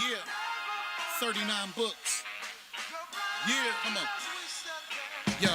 Yeah, 39 books. Yeah, come on. Yo,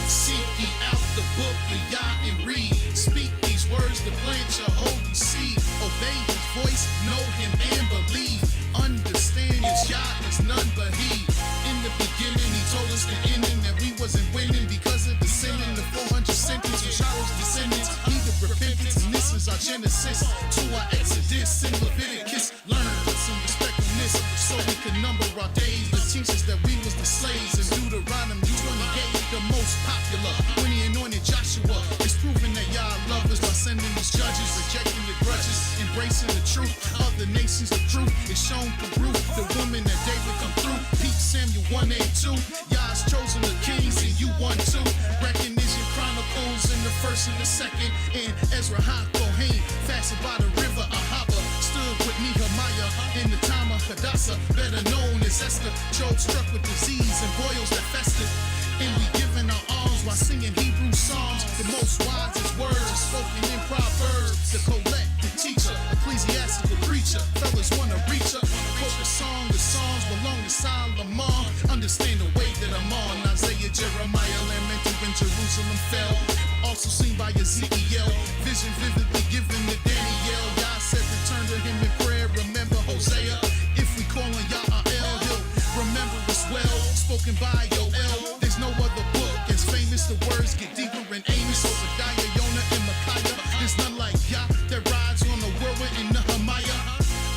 seek ye out the book of Yah and read. Speak these words to plant your holy seed. Obey his voice, know him and believe. Understand his Yah is none but he. In the beginning, he told us the ending that we wasn't winning because of the sinning. The 400 sentence of Shirah's descendants needed repentance, and this is our Genesis to our Exodus in Leviticus. Learn, put some respect on this, so we can number our days. The teachers that we was the slaves in Deuteronomy 28, the most popular. When he anointed Joshua, it's proving that Yah love us by sending these judges, rejecting the grudges, embracing the truth. Other nations of truth is shown through Ruth, the woman that David come through. Pete Samuel 1 and 2. Yah's chosen the kings and you one too. Recognition Chronicles in the first and the second. And Ezra Kohen, fastened by the river Ahava, stood with Nehemiah in the time of Hadassah, better known as Esther. Job struck with disease and boils that festered. And we giving our arms while singing Hebrew songs. The most wisest words are spoken in Proverbs. The Colette, the teacher, ecclesiastical preacher. Fellas wanna reach up, quote the song. The songs belong to Solomon. Understand the way that I'm on. Isaiah, Jeremiah, lamented when Jerusalem fell. Also seen by Ezekiel. Vision vividly given to Daniel. Yah said return to him in prayer. Remember Hosea. If we call on YAH'L, he'll remember us well. Spoken by Yoel. There's no other book as famous. The words get deeper in Amos, Obadiah, Jonah, and Micaiah. There's none like Yah that rides on the whirlwind in Nehemiah.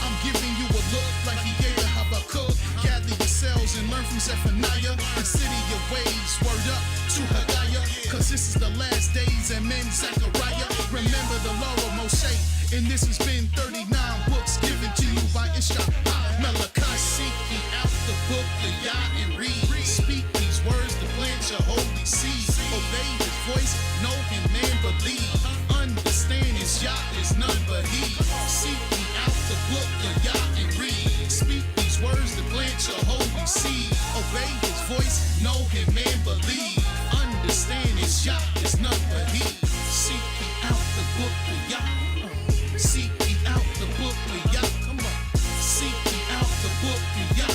I'm giving you a look like he gave to Habakkuk. Gather yourselves and learn from Zephaniah. Consider your ways, word up to Haggai. Cause this is the last days, and men Zechariah. Remember the law of Moshe, and this has been 39 books given to you by IshiYAH. Malachi, seek ye out the book of Yah and read. Speak these words to plant your holy seed. Obey his voice, know him and believe. Understand his Yah is none but he. Seek ye out the book of Yah and read. Speak these words to plant your holy seed. Obey his voice, know him and believe. Understand his Yah is none but he. Seek ye out the book of Yah. Seek ye out the book of Yah. Come on. Seek ye out the book of Yah.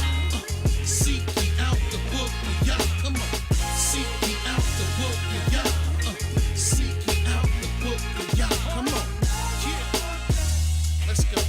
Seek ye out the book of Yah. Come on. Seek ye out the book of Yah. Seek ye out the book of Yah. Come on. Yeah. Let's go.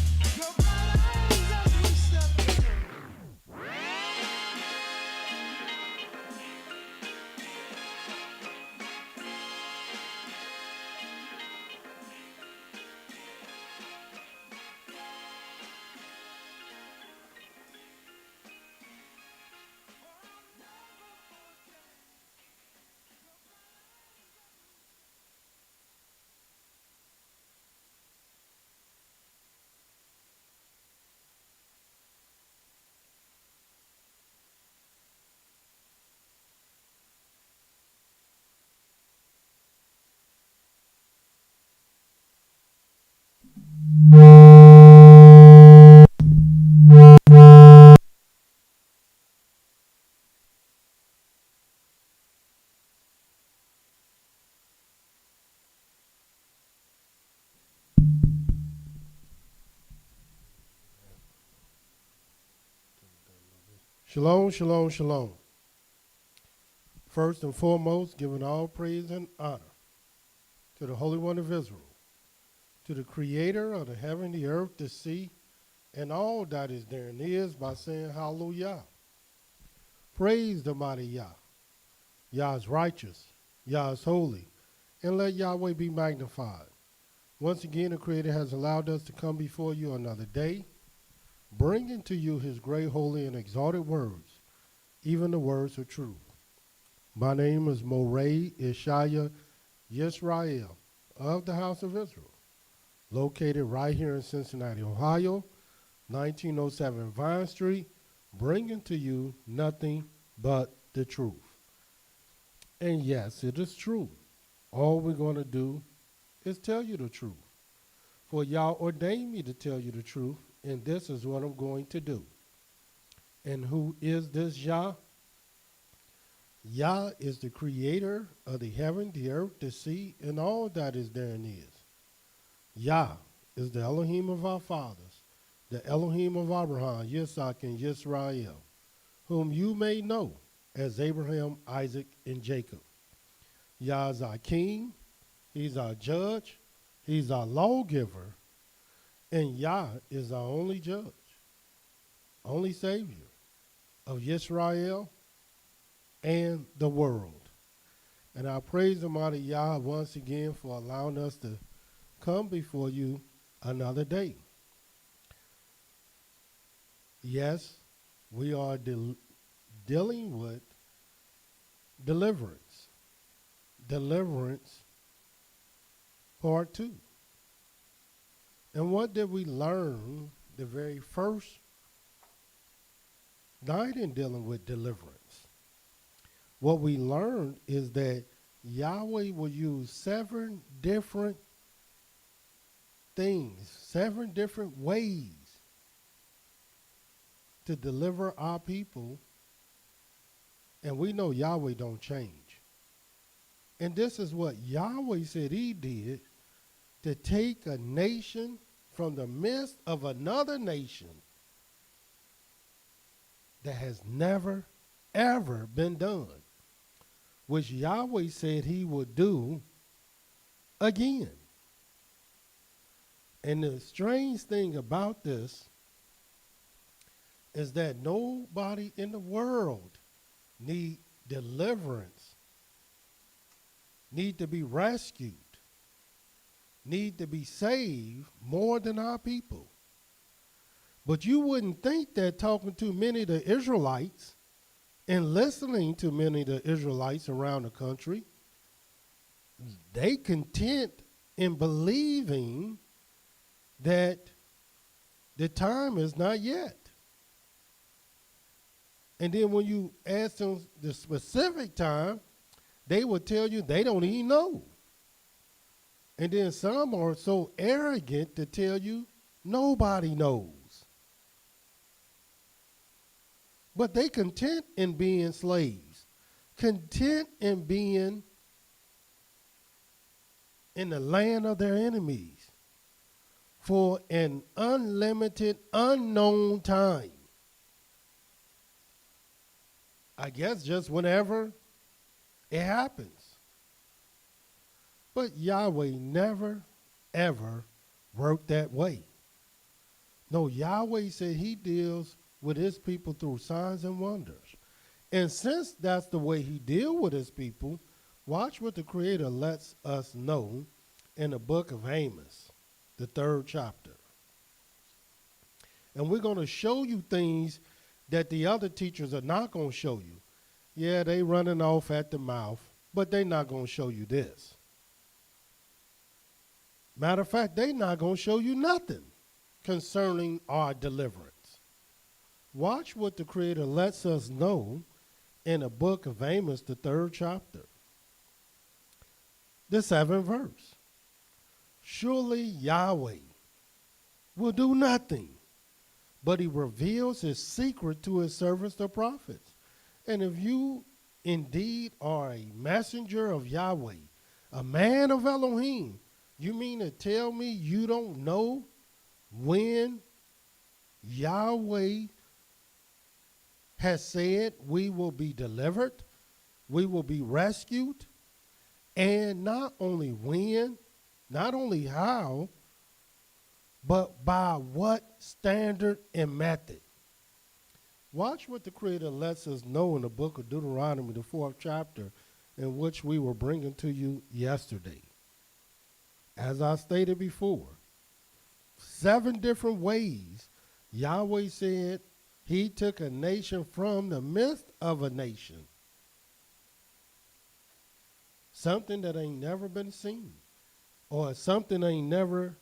Shalom, shalom, shalom. First and foremost, giving all praise and honor to the Holy One of Israel, to the Creator of the heaven, the earth, the sea, and all that is therein is, by saying hallelujah. Praise the mighty Yah. Yah is righteous, Yah is holy, and let Yahweh be magnified. Once again, the Creator has allowed us to come before you another day, bringing to you his great, holy, and exalted words, even the words of truth. My name is Mowreh IshYAH, YIsraEL, of the house of Israel, located right here in Cincinnati, Ohio, 1907 Vine Street, bringing to you nothing but the truth. And yes, it is true. All we're going to do is tell you the truth. For Yah ordained me to tell you the truth, and this is what I'm going to do. And who is this Yah? Yah is the creator of the heaven, the earth, the sea, and all that is therein is. Yah is the Elohim of our fathers, the Elohim of Abraham, Yitzhak, and YIsraEL, whom you may know as Abraham, Isaac, and Jacob. Yah is our king, he's our judge, he's our lawgiver, and Yah is our only judge, only savior of Yisrael and the world. And I praise Almighty Yah once again for allowing us to come before you another day. Yes, we are dealing with deliverance. Deliverance part 2. And what did we learn the very first night in dealing with deliverance? What we learned is that Yahweh will use 7 different things, 7 different ways to deliver our people. And we know Yahweh don't change. And this is what Yahweh said he did to take a nation from the midst of another nation that has never, ever been done, which Yahweh said he would do again. And the strange thing about this is that nobody in the world need deliverance, need to be rescued, need to be saved more than our people. But you wouldn't think that talking to many of the Israelites and listening to many of the Israelites around the country, they content in believing that the time is not yet. And then when you ask them the specific time, they will tell you they don't even know. And then some are so arrogant to tell you nobody knows. But they content in being slaves, content in being in the land of their enemies for an unlimited, unknown time. I guess just whenever it happens. But Yahweh never, ever worked that way. No, Yahweh said he deals with his people through signs and wonders. And since that's the way he deals with his people, watch what the Creator lets us know in the book of Amos, the 3rd chapter. And we're going to show you things that the other teachers are not going to show you. Yeah, they running off at the mouth, but they're not going to show you this. Matter of fact, they're not going to show you nothing concerning our deliverance. Watch what the Creator lets us know in the book of Amos, the 3rd chapter. The 7th verse. Surely Yahweh will do nothing, but he reveals his secret to his servants, the prophets. And if you indeed are a messenger of Yahweh, a man of Elohim, you mean to tell me you don't know when Yahweh has said we will be delivered, we will be rescued, and not only when, not only how, but by what standard and method? Watch what the Creator lets us know in the book of Deuteronomy, the 4th chapter, in which we were bringing to you yesterday. As I stated before, 7 different ways Yahweh said he took a nation from the midst of a nation. Something that ain't never been seen, or something ain't never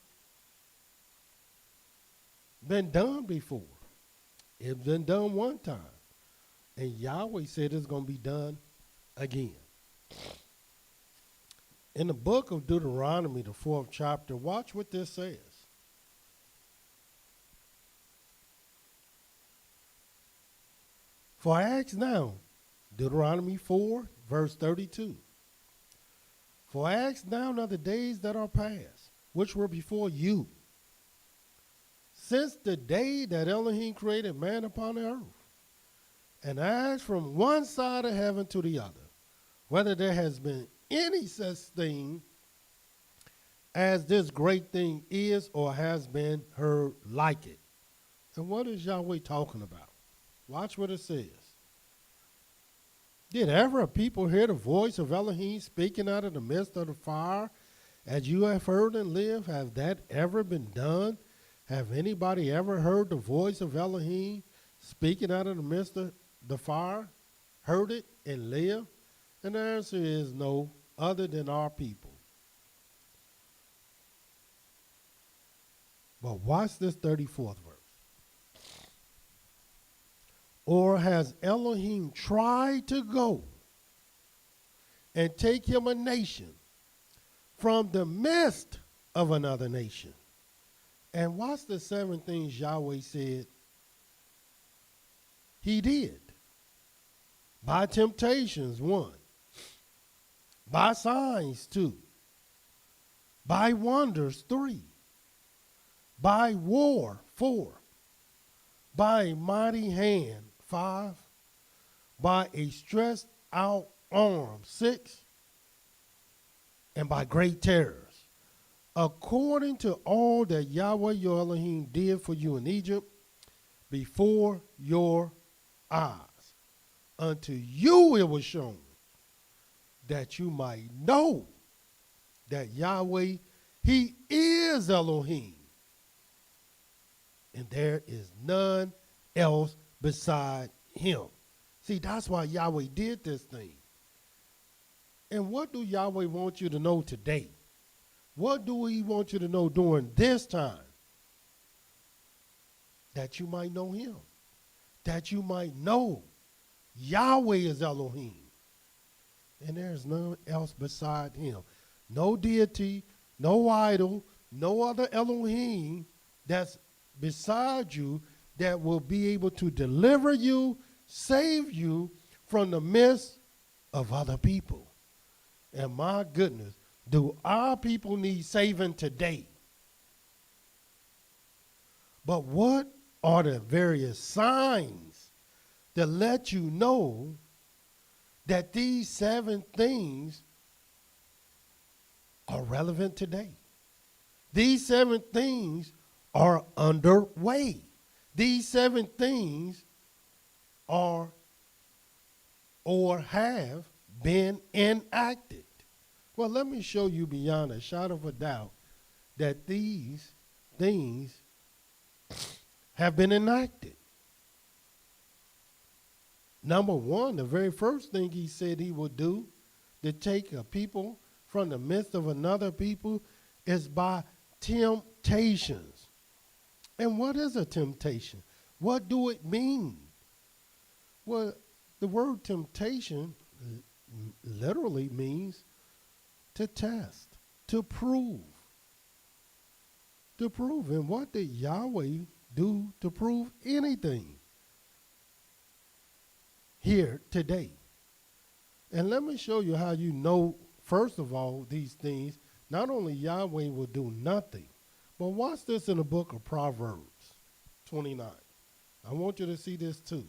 been done before. It's been done one time. And Yahweh said it's going to be done again. In the book of Deuteronomy, the 4th chapter, watch what this says. For I ask now, Deuteronomy 4, verse 32. For I ask now of the days that are past, which were before you, since the day that Elohim created man upon the earth, and asked from one side of heaven to the other, whether there has been any such thing as this great thing is or has been heard like it. And what is Yahweh talking about? Watch what it says. Did ever a people hear the voice of Elohim speaking out of the midst of the fire, as you have heard and lived? Has that ever been done? Have anybody ever heard the voice of Elohim speaking out of the midst of the fire? Heard it and lived? And the answer is no, other than our people. But watch this 34th verse. Or has Elohim tried to go and take him a nation from the midst of another nation? And watch the 7 things Yahweh said he did. By temptations, 1. By signs, 2. By wonders, 3. By war, 4. By a mighty hand, 5. By a stretched out arm, 6. And by great terrors, according to all that Yahweh your Elohim did for you in Egypt before your eyes. Unto you it was shown, that you might know that Yahweh, he is Elohim, and there is none else beside him. See, that's why Yahweh did this thing. And what do Yahweh want you to know today? What do he want you to know during this time? That you might know him. That you might know Yahweh is Elohim, and there is none else beside him. No deity, no idol, no other Elohim that's beside you that will be able to deliver you, save you from the midst of other people. And my goodness, do our people need saving today? But what are the various signs to let you know that these 7 things are relevant today? These 7 things are underway. These 7 things are or have been enacted. Well, let me show you beyond a shadow of a doubt that these things have been enacted. Number 1, the very first thing he said he would do to take a people from the midst of another people is by temptations. And what is a temptation? What do it mean? Well, the word temptation literally means to test, to prove. To prove. And what did Yahweh do to prove anything here today? And let me show you how you know, first of all, these things. Not only Yahweh will do nothing, but watch this in the book of Proverbs 29. I want you to see this too.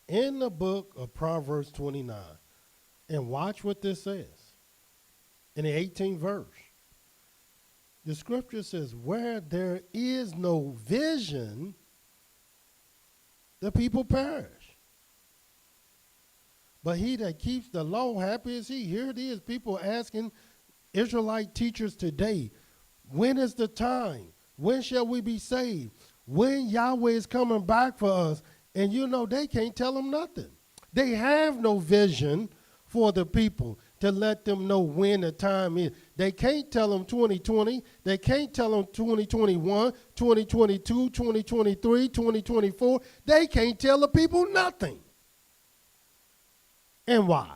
In the book of Proverbs 29, and watch what this says. In the 18th verse, the scripture says, where there is no vision, the people perish. But he that keeps the law, happy is he. Here it is, people asking Israelite teachers today, when is the time? When shall we be saved? When Yahweh is coming back for us? And you know, they can't tell them nothing. They have no vision for the people to let them know when the time is. They can't tell them 2020. They can't tell them 2021, 2022, 2023, 2024. They can't tell the people nothing. And why?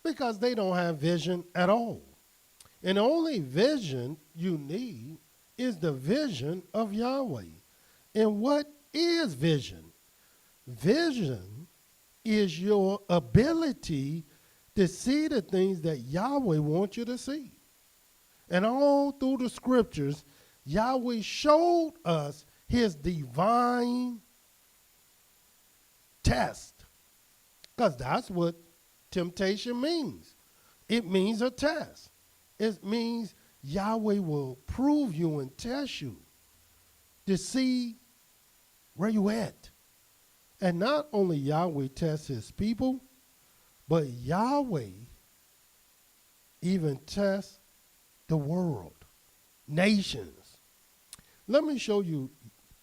Because they don't have vision at all. And the only vision you need is the vision of Yahweh. And what is vision? Vision is your ability to see the things that Yahweh wants you to see. And all through the scriptures, Yahweh showed us his divine test. Because that's what temptation means. It means a test. It means Yahweh will prove you and test you to see where you at. And not only Yahweh tests his people, but Yahweh even tests the world, nations. Let me show you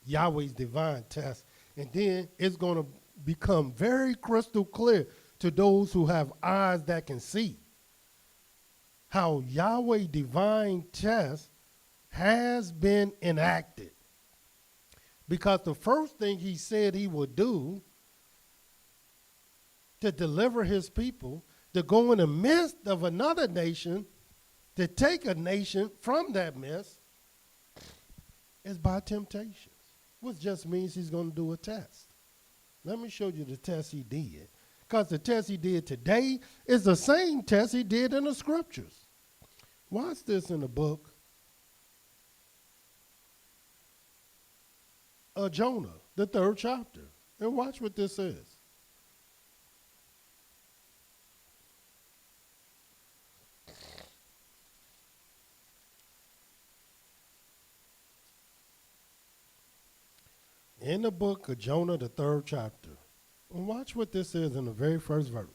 Yahweh's divine test, and then it's going to become very crystal clear to those who have eyes that can see how Yahweh's divine test has been enacted. Because the first thing he said he would do to deliver his people, to go in the midst of another nation, to take a nation from that midst, is by temptations, which just means he's going to do a test. Let me show you the test he did. Because the test he did today is the same test he did in the scriptures. Watch this in the book of Jonah, the 3rd chapter. And watch what this says. In the book of Jonah, the 3rd chapter. And watch what this is in the very first verse.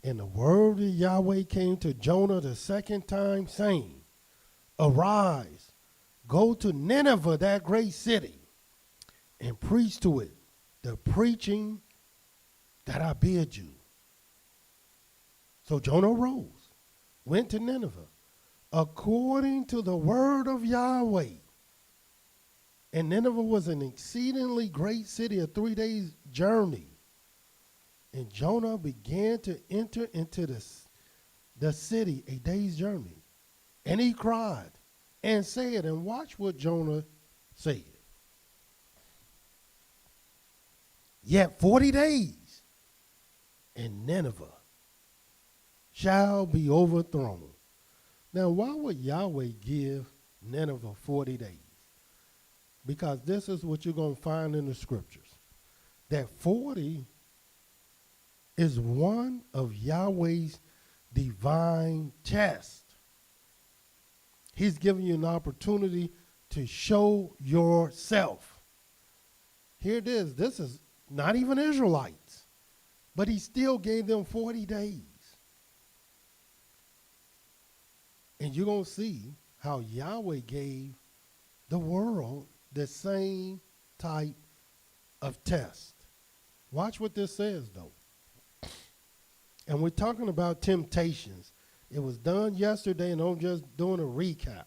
And the word of Yahweh came to Jonah the 2nd time, saying, Arise, go to Nineveh, that great city, and preach to it the preaching that I bid you. So Jonah rose, went to Nineveh, according to the word of Yahweh. And Nineveh was an exceedingly great city, a 3 days journey. And Jonah began to enter into the city a day's journey. And he cried and said, and watch what Jonah said. Yet 40 days, and Nineveh shall be overthrown. Now, why would Yahweh give Nineveh 40 days? Because this is what you're going to find in the scriptures. That 40 is one of Yahweh's divine tests. He's giving you an opportunity to show yourself. Here it is. This is not even Israelites, but he still gave them 40 days. And you're going to see how Yahweh gave the world the same type of test. Watch what this says, though. And we're talking about temptations. It was done yesterday, and I'm just doing a recap.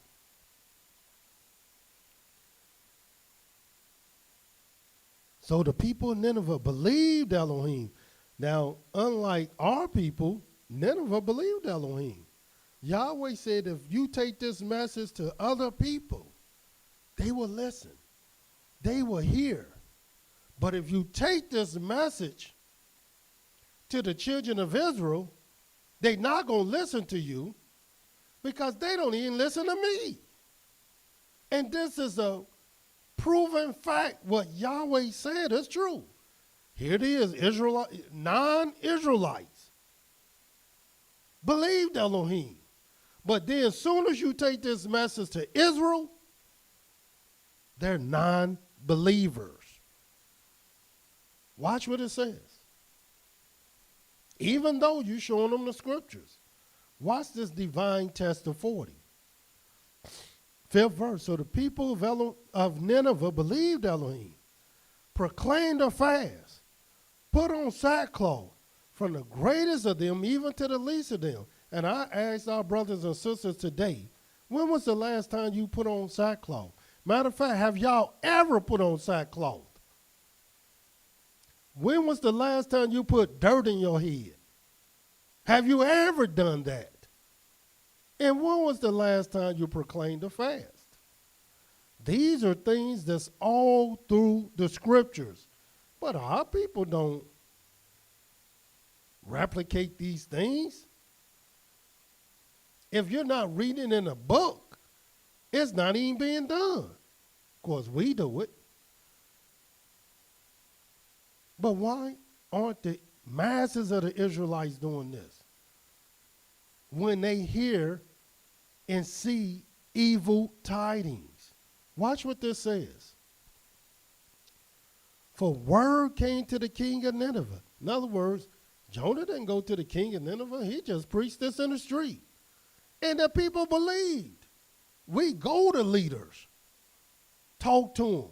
So the people of Nineveh believed Elohim. Now, unlike our people, Nineveh believed Elohim. Yahweh said, if you take this message to other people, they will listen. They will hear. But if you take this message to the children of Israel, they're not going to listen to you because they don't even listen to me. And this is a proven fact. What Yahweh said is true. Here it is, non-Israelites believed Elohim. But then as soon as you take this message to Israel, they're non-believers. Watch what it says. Even though you're showing them the scriptures. Watch this divine test of 40. 5th verse. So the people of Nineveh believed Elohim, proclaimed a fast, put on sackcloth, from the greatest of them even to the least of them. And I asked our brothers and sisters today, when was the last time you put on sackcloth? Matter of fact, have y'all ever put on sackcloth? When was the last time you put dirt in your head? Have you ever done that? And when was the last time you proclaimed a fast? These are things that's all through the scriptures. But our people don't replicate these things? If you're not reading in a book, it's not even being done. Of course, we do it. But why aren't the masses of the Israelites doing this? When they hear and see evil tidings. Watch what this says. For word came to the king of Nineveh. In other words, Jonah didn't go to the king of Nineveh. He just preached this in the street. And the people believed. We go to leaders, talk to them,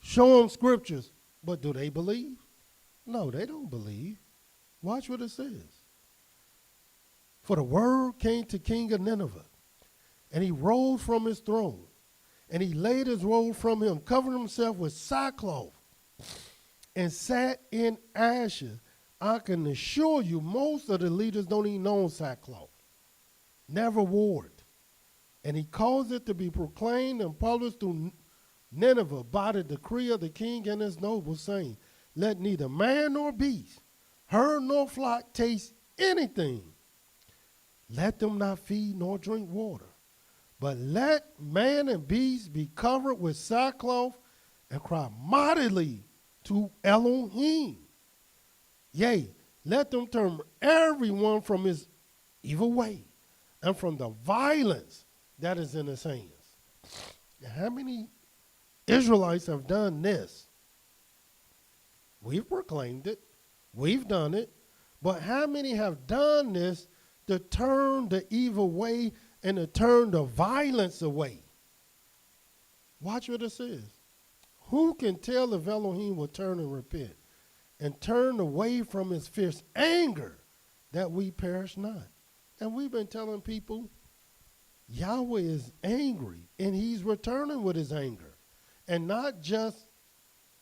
show them scriptures. But do they believe? No, they don't believe. Watch what it says. For the word came to King of Nineveh, and he rose from his throne, and he laid his robe from him, covered himself with sackcloth, and sat in ashes. I can assure you most of the leaders don't even know sackcloth. Never wore it. And he caused it to be proclaimed and published through Nineveh by the decree of the king and his nobles, saying, let neither man nor beast, herd nor flock taste anything. Let them not feed nor drink water. But let man and beast be covered with sackcloth and cry mightily to Elohim. Yea, let them turn everyone from his evil way and from the violence that is in his hands. Now, how many Israelites have done this? We've proclaimed it. We've done it. But how many have done this to turn the evil way and to turn the violence away? Watch what it says. Who can tell if Elohim will turn and repent and turn away from his fierce anger that we perish not? And we've been telling people Yahweh is angry and he's returning with his anger. And not just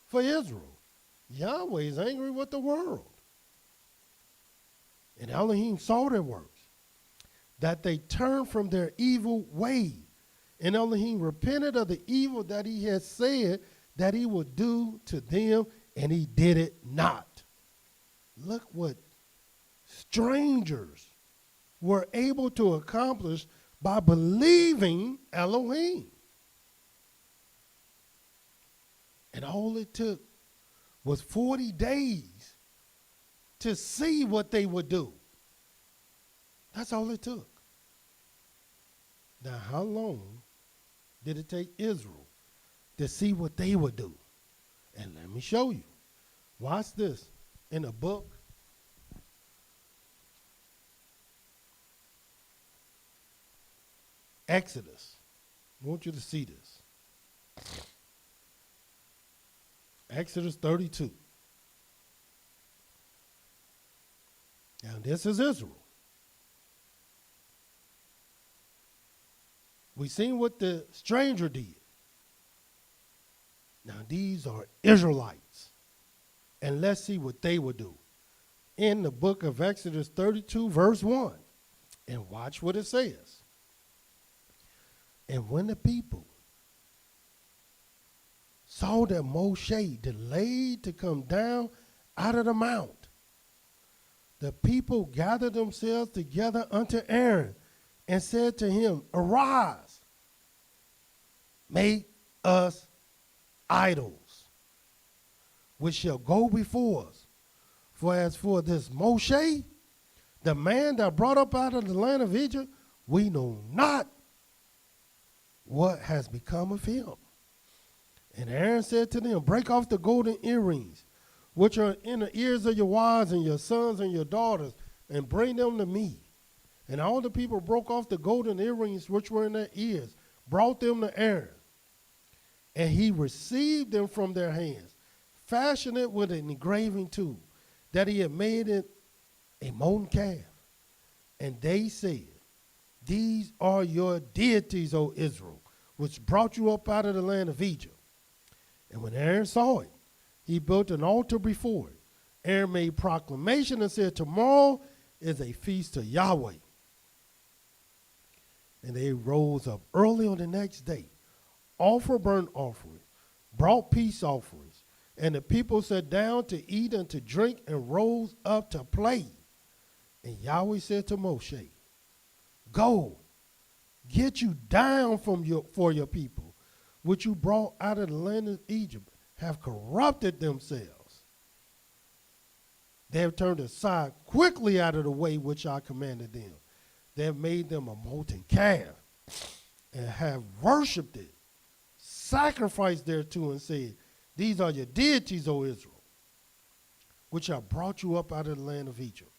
for Israel. Yahweh is angry with the world. And Elohim saw their works, that they turned from their evil way. And Elohim repented of the evil that he had said that he would do to them, and he did it not. Look what strangers were able to accomplish by believing Elohim. And all it took was 40 days to see what they would do. That's all it took. Now, how long did it take Israel to see what they would do? And let me show you. Watch this in a book. Exodus. I want you to see this. Exodus 32. Now, this is Israel. We've seen what the stranger did. Now, these are Israelites. And let's see what they would do. In the book of Exodus 32, verse 1. And watch what it says. And when the people saw that Moshe delayed to come down out of the mount, the people gathered themselves together unto Aaron and said to him, arise, make us idols, which shall go before us. For as for this Moshe, the man that brought up out of the land of Egypt, we know not what has become of him. And Aaron said to them, break off the golden earrings, which are in the ears of your wives and your sons and your daughters, and bring them to me. And all the people broke off the golden earrings which were in their ears, brought them to Aaron. And he received them from their hands, fashioned it with an engraving tool, that he had made it a molten calf. And they said, these are your deities, O Israel, which brought you up out of the land of Egypt. And when Aaron saw it, he built an altar before it. Aaron made proclamation and said, tomorrow is a feast to Yahweh. And they rose up early on the next day, offered burnt offerings, brought peace offerings. And the people sat down to eat and to drink and rose up to play. And Yahweh said to Moshe, go, get you down for your people, which you brought out of the land of Egypt, have corrupted themselves. They have turned aside quickly out of the way which I commanded them. They have made them a molten calf and have worshipped it, sacrificed thereto, and said, these are your deities, O Israel, which have brought you up out of the land of Egypt.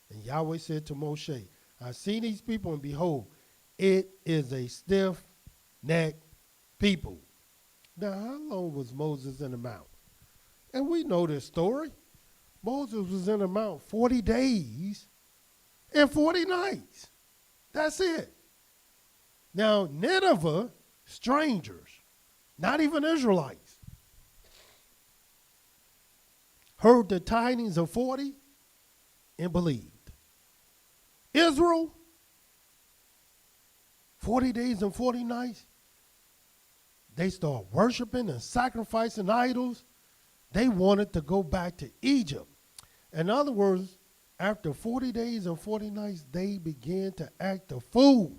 And Yahweh said to Moshe, I see these people, and behold, it is a stiff-necked people. Now, how long was Moses in the mount? And we know this story. Moses was in the mount 40 days and 40 nights. That's it. Now, Nineveh, strangers, not even Israelites, heard the tidings of 40 and believed. Israel, 40 days and 40 nights, they start worshiping and sacrificing idols. They wanted to go back to Egypt. In other words, after 40 days and 40 nights, they began to act a fool.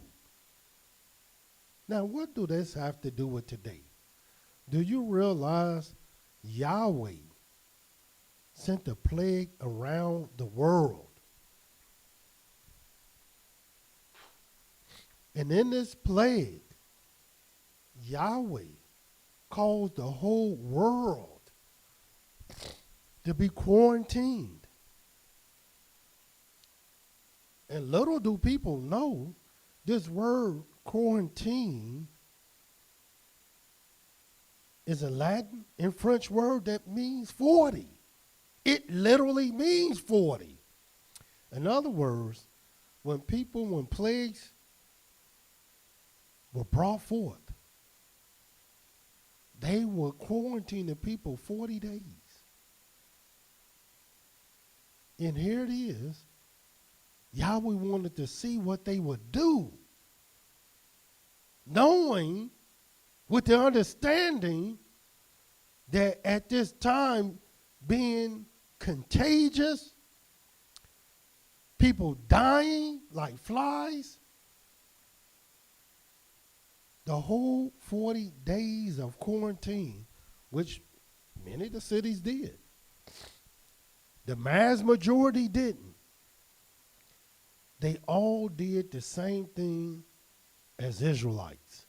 Now, what do this have to do with today? Do you realize Yahweh sent a plague around the world? And in this plague, Yahweh caused the whole world to be quarantined. And little do people know, this word quarantine is a Latin and French word that means 40. It literally means 40. In other words, when plagues were brought forth, they were quarantining people 40 days. And here it is. Yahweh wanted to see what they would do, knowing with the understanding that at this time being contagious, people dying like flies, the whole 40 days of quarantine, which many of the cities did, the mass majority didn't. They all did the same thing as Israelites.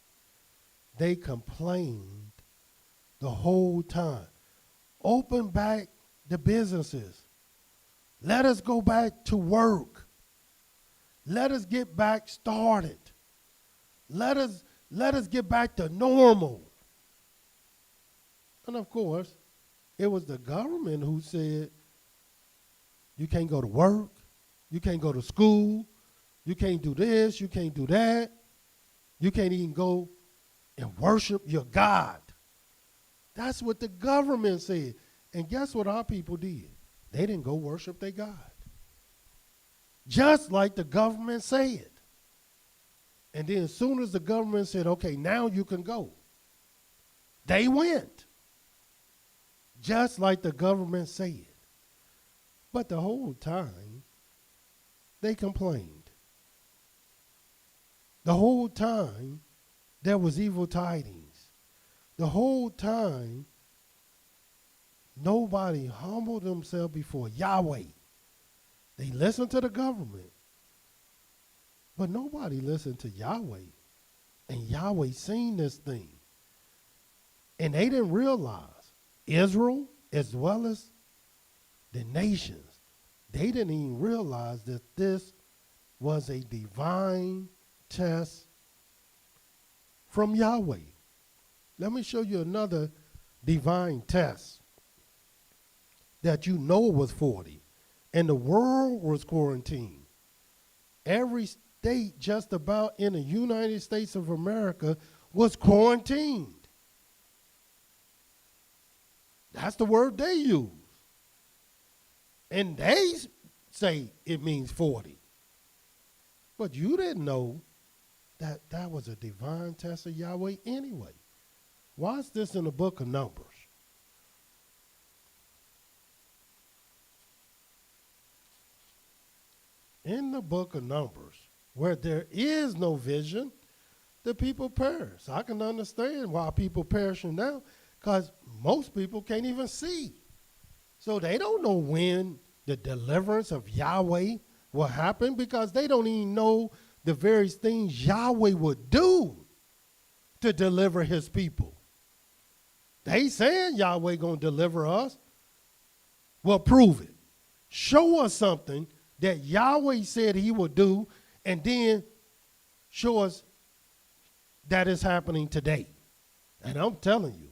They complained the whole time. Open back the businesses. Let us go back to work. Let us get back started. Let us get back to normal. And of course, it was the government who said, you can't go to work. You can't go to school. You can't do this. You can't do that. You can't even go and worship your God. That's what the government said. And guess what our people did? They didn't go worship their God. Just like the government said. And then as soon as the government said, okay, now you can go, they went. Just like the government said. But the whole time, they complained. The whole time, there was evil tidings. The whole time, nobody humbled themselves before Yahweh. They listened to the government, but nobody listened to Yahweh. And Yahweh seen this thing. And they didn't realize, Israel as well as the nations, they didn't even realize that this was a divine test from Yahweh. Let me show you another divine test that you know was 40. And the world was quarantined. Every state just about in the United States of America was quarantined. That's the word they use. And they say it means 40. But you didn't know that that was a divine test of Yahweh anyway. Watch this in the book of Numbers. in the book of Numbers, where there is no vision, the people perish. I can understand why people perishing now, because most people can't even see. So they don't know when the deliverance of Yahweh will happen, because they don't even know the various things Yahweh would do to deliver his people. They saying Yahweh going to deliver us. Well, prove it. Show us something that Yahweh said he would do, and then show us that is happening today. And I'm telling you,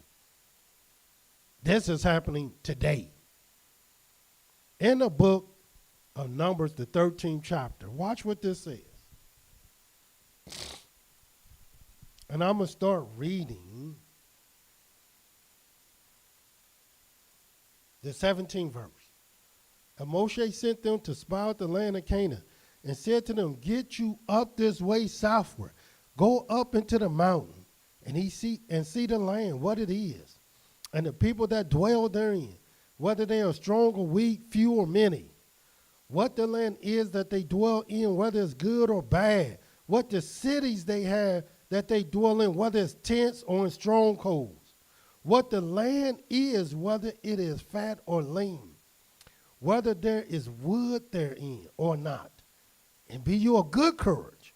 this is happening today. In the book of Numbers, the 13th chapter, watch what this says. And I'm going to start reading the 17th verse. And Moshe sent them to spy out the land of Canaan, and said to them, get you up this way southward. Go up into the mountain, and see the land, what it is, and the people that dwell therein, whether they are strong or weak, few or many. What the land is that they dwell in, whether it's good or bad. What the cities they have that they dwell in, whether it's tents or in strongholds. What the land is, whether it is fat or lean. Whether there is wood therein or not. And be you of good courage,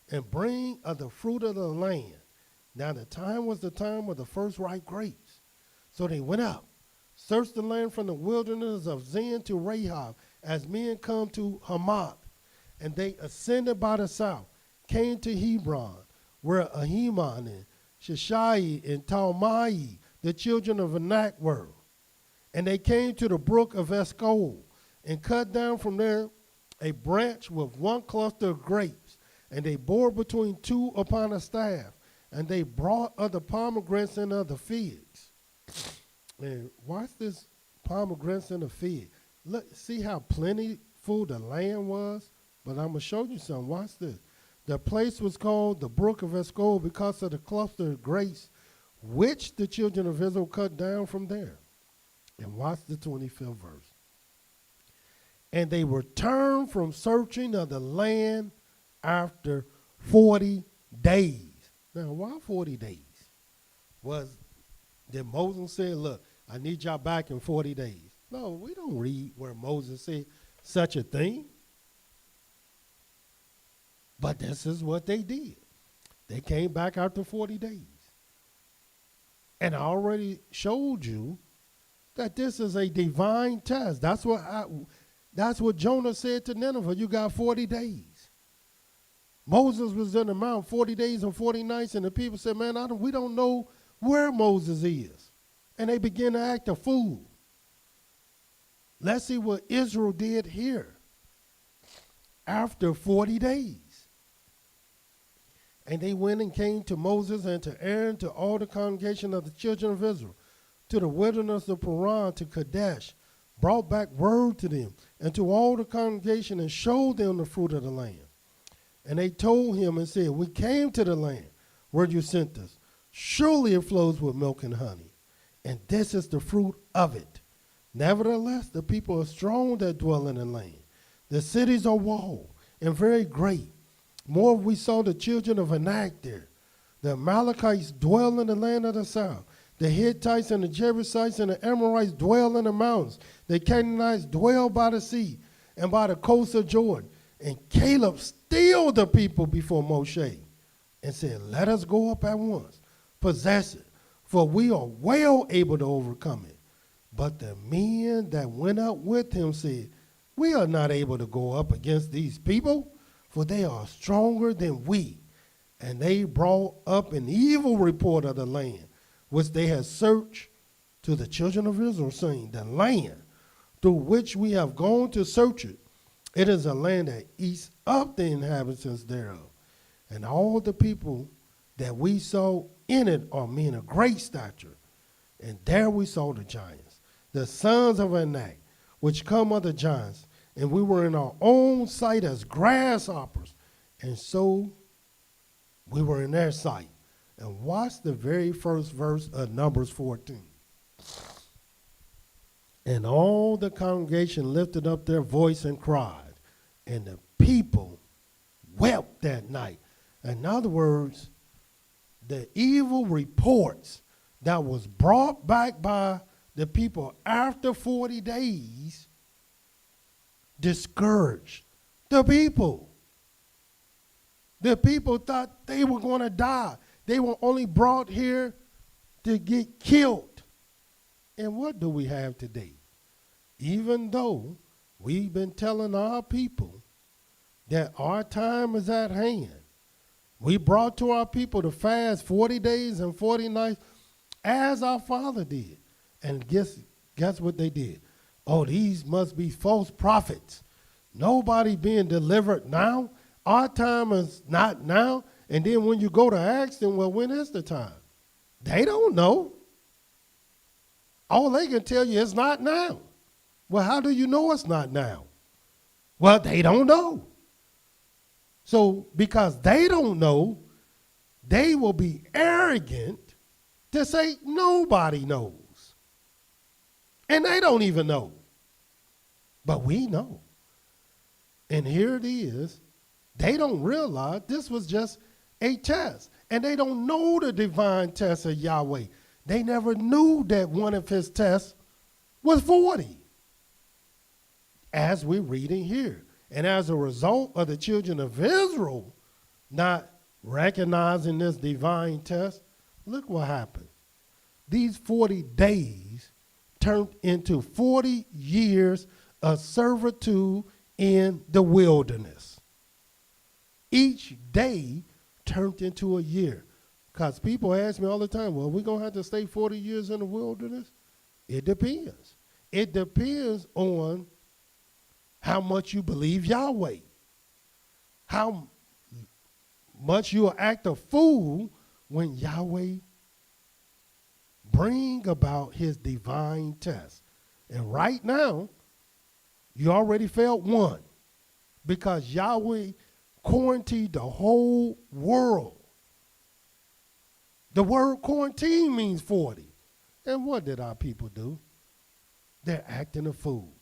and bring of the fruit of the land. Now the time was the time of the first ripe grapes. So they went up, searched the land from the wilderness of Zin to Rahab, as men come to Hamath. And they ascended by the south, came to Hebron, where Ahiman and Sheshai and Talmai, the children of Anak, were. And they came to the brook of Eshcol, and cut down from there a branch with one cluster of grapes. And they bore between two upon a staff. And they brought of the pomegranates and of the figs. And watch this pomegranates and the fig. Look, see how plentiful the land was? But I'm going to show you something. Watch this. The place was called the brook of Eshcol because of the cluster of grapes which the children of Israel cut down from there. And watch the 25th verse. And they returned from searching of the land after 40 days. Now, why 40 days? Did Moses say, look, I need y'all back in 40 days? No, we don't read where Moses said such a thing. But this is what they did. They came back after 40 days. And I already showed you that this is a divine test. That's what Jonah said to Nineveh. You got 40 days. Moses was in the mountain 40 days and 40 nights, and the people said, man, we don't know where Moses is. And they began to act a fool. Let's see what Israel did here after 40 days. And they went and came to Moses and to Aaron, to all the congregation of the children of Israel, to the wilderness of Paran, to Kadesh, brought back word to them, and to all the congregation, and showed them the fruit of the land. And they told him and said, we came to the land where you sent us. Surely it flows with milk and honey, and this is the fruit of it. Nevertheless, the people are strong that dwell in the land. The cities are walled and very great. More, we saw the children of Anak there. The Amalekites dwell in the land of the south. The Hittites and the Jebusites and the Amorites dwell in the mountains. The Canaanites dwell by the sea and by the coast of Jordan. And Caleb stilled the people before Moshe and said, let us go up at once, possess it, for we are well able to overcome it. But the men that went up with him said, we are not able to go up against these people, for they are stronger than we. And they brought up an evil report of the land, which they had searched to the children of Israel, saying, the land through which we have gone to search it, it is a land that eats up the inhabitants thereof. And all the people that we saw in it are men of great stature. And there we saw the giants, the sons of Anak, which come of the giants. And we were in our own sight as grasshoppers. And so we were in their sight. And watch the very first verse of Numbers 14. And all the congregation lifted up their voice and cried. And the wept that night. In other words, the evil reports that was brought back by the people after 40 days discouraged the people. The people thought they were going to die. They were only brought here to get killed. And what do we have today? Even though we've been telling our people that our time is at hand, we brought to our people to fast 40 days and 40 nights as our father did. And guess what they did? Oh, these must be false prophets. Nobody being delivered now. Our time is not now. And then when you go to ask them, well, when is the time? They don't know. All they can tell you is not now. Well, how do you know it's not now? Well, they don't know. So because they don't know, they will be arrogant to say nobody knows. And they don't even know. But we know. And here it is. They don't realize this was just a test. And they don't know the divine test of Yahweh. They never knew that one of his tests was 40. As we're reading here. And as a result of the children of Israel not recognizing this divine test, look what happened. These 40 days turned into 40 years of servitude in the wilderness. Each day turned into a year. Because people ask me all the time, well, we're going to have to stay 40 years in the wilderness? It depends. It depends on how much you believe Yahweh. How much you'll act a fool when Yahweh bring about his divine test. And right now, you already failed one because Yahweh quarantined the whole world. The word quarantine means 40. And what did our people do? They're acting a fool,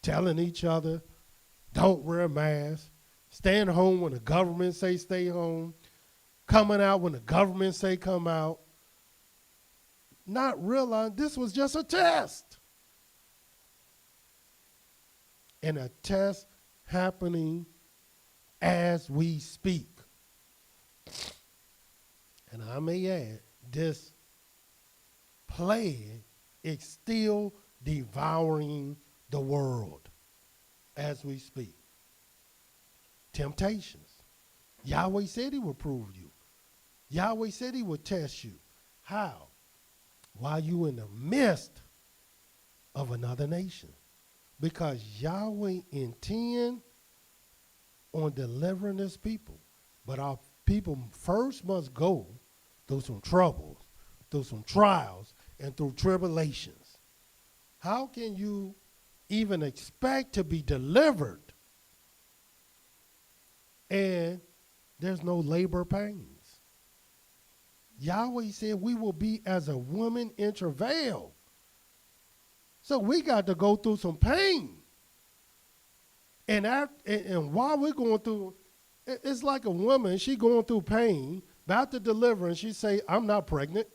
telling each other, don't wear a mask, staying home when the government say stay home, coming out when the government say come out, not realizing this was just a test. And a test happening as we speak. And I may add, this plague is still devouring the world as we speak. Temptations. Yahweh said he would prove you. Yahweh said he would test you. How? While you in the midst of another nation. Because Yahweh intend on delivering his people. But our people first must go through some troubles, through some trials, and through tribulations. How can you even expect to be delivered and there's no labor pains? Yahweh said we will be as a woman in travail. So we got to go through some pain. And while we're going through, it's like a woman, she going through pain, about to deliver, and she say, I'm not pregnant.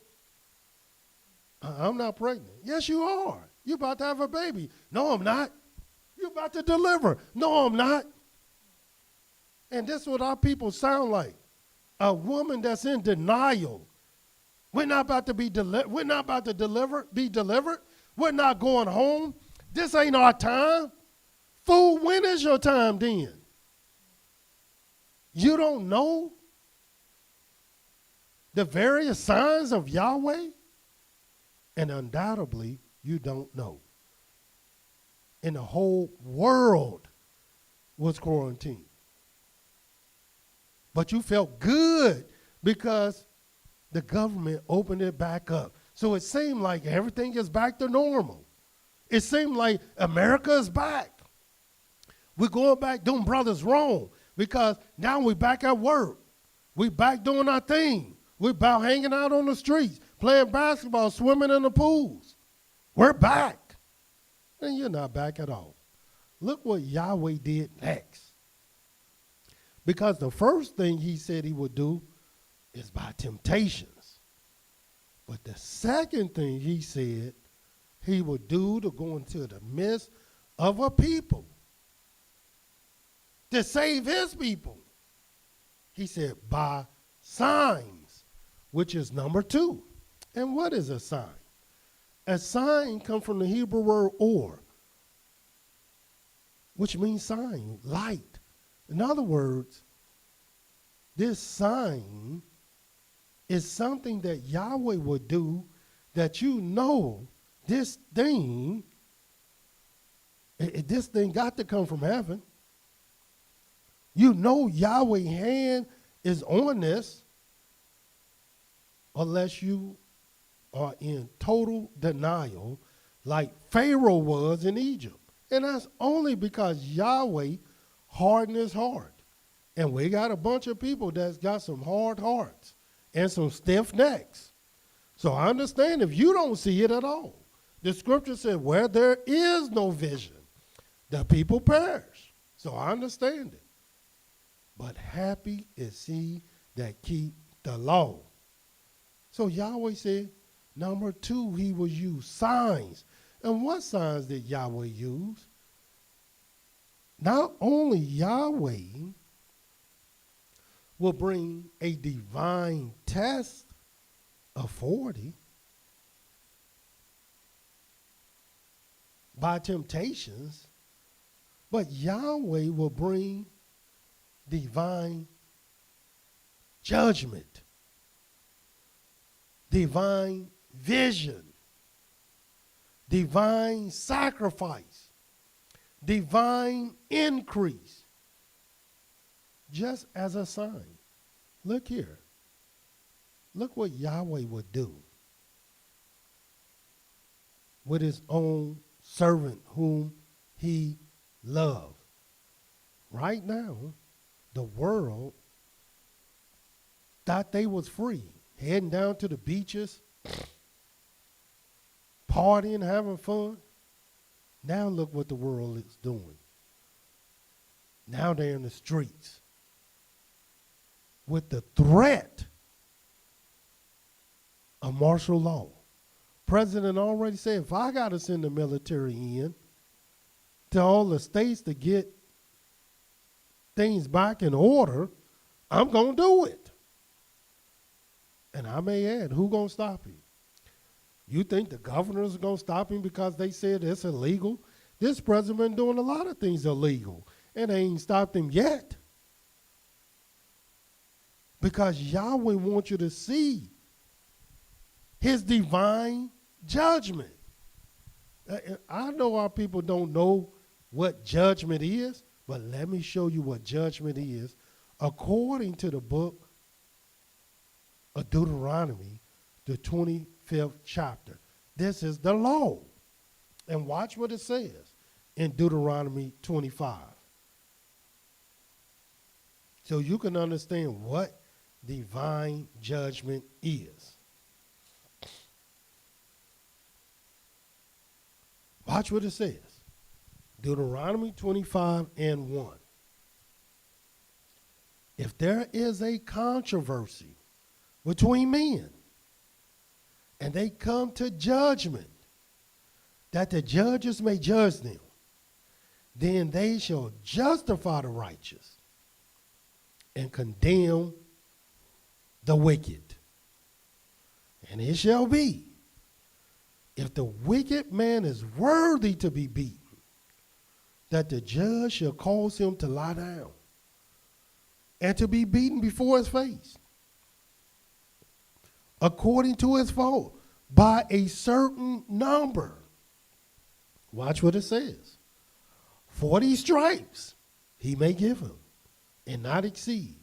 I'm not pregnant. Yes, you are. You're about to have a baby. No, I'm not. You're about to deliver. No, I'm not. And this is what our people sound like. A woman that's in denial. We're not about to be we're not about to be delivered. We're not going home. This ain't our time. Fool, when is your time then? You don't know the various signs of Yahweh? And undoubtedly, you don't know. And the whole world was quarantined. But you felt good because the government opened it back up. So it seemed like everything is back to normal. It seemed like America is back. We're going back doing brothers wrong because now we're back at work. We're back doing our thing. We're about hanging out on the streets, playing basketball, swimming in the pools. We're back. And you're not back at all. Look what Yahweh did next. Because the first thing he said he would do is by temptations. But the second thing he said he would do to go into the midst of a people to save his people. He said by signs, which is number 2. And what is a sign? A sign comes from the Hebrew word or, which means sign, light. In other words, this sign is something that Yahweh would do that you know this thing got to come from heaven. You know Yahweh's hand is on this unless you are in total denial like Pharaoh was in Egypt. And that's only because Yahweh hardened his heart. And we got a bunch of people that's got some hard hearts and some stiff necks. So I understand if you don't see it at all. The scripture said, where there is no vision, the people perish. So I understand it. But happy is he that keep the law. So Yahweh said, number 2, he will use signs. And what signs did Yahweh use? Not only Yahweh will bring a divine test of 40 by temptations, but Yahweh will bring divine judgment, divine vision, divine sacrifice, divine increase, just as a sign. Look here. Look what Yahweh would do with his own servant whom he loved. Right now, the world thought they was free, heading down to the beaches, partying, having fun. Now look what the world is doing. Now they're in the streets with the threat of martial law. President already said, if I got to send the military in to all the states to get things back in order, I'm going to do it. And I may add, who going to stop him? You think the governors are going to stop him because they said it's illegal? This president been doing a lot of things illegal, and they ain't stopped him yet. Because Yahweh wants you to see his divine judgment. I know our people don't know what judgment is, but let me show you what judgment is according to the book of Deuteronomy, the 25th chapter. This is the law. And watch what it says in Deuteronomy 25. So you can understand what divine judgment is. Watch what it says. Deuteronomy 25 and 1. If there is a controversy between men and they come to judgment, that the judges may judge them, then they shall justify the righteous and condemn the wicked. And it shall be, if the wicked man is worthy to be beaten, that the judge shall cause him to lie down and to be beaten before his face, according to his fault, by a certain number. Watch what it says. 40 stripes he may give him, and not exceed.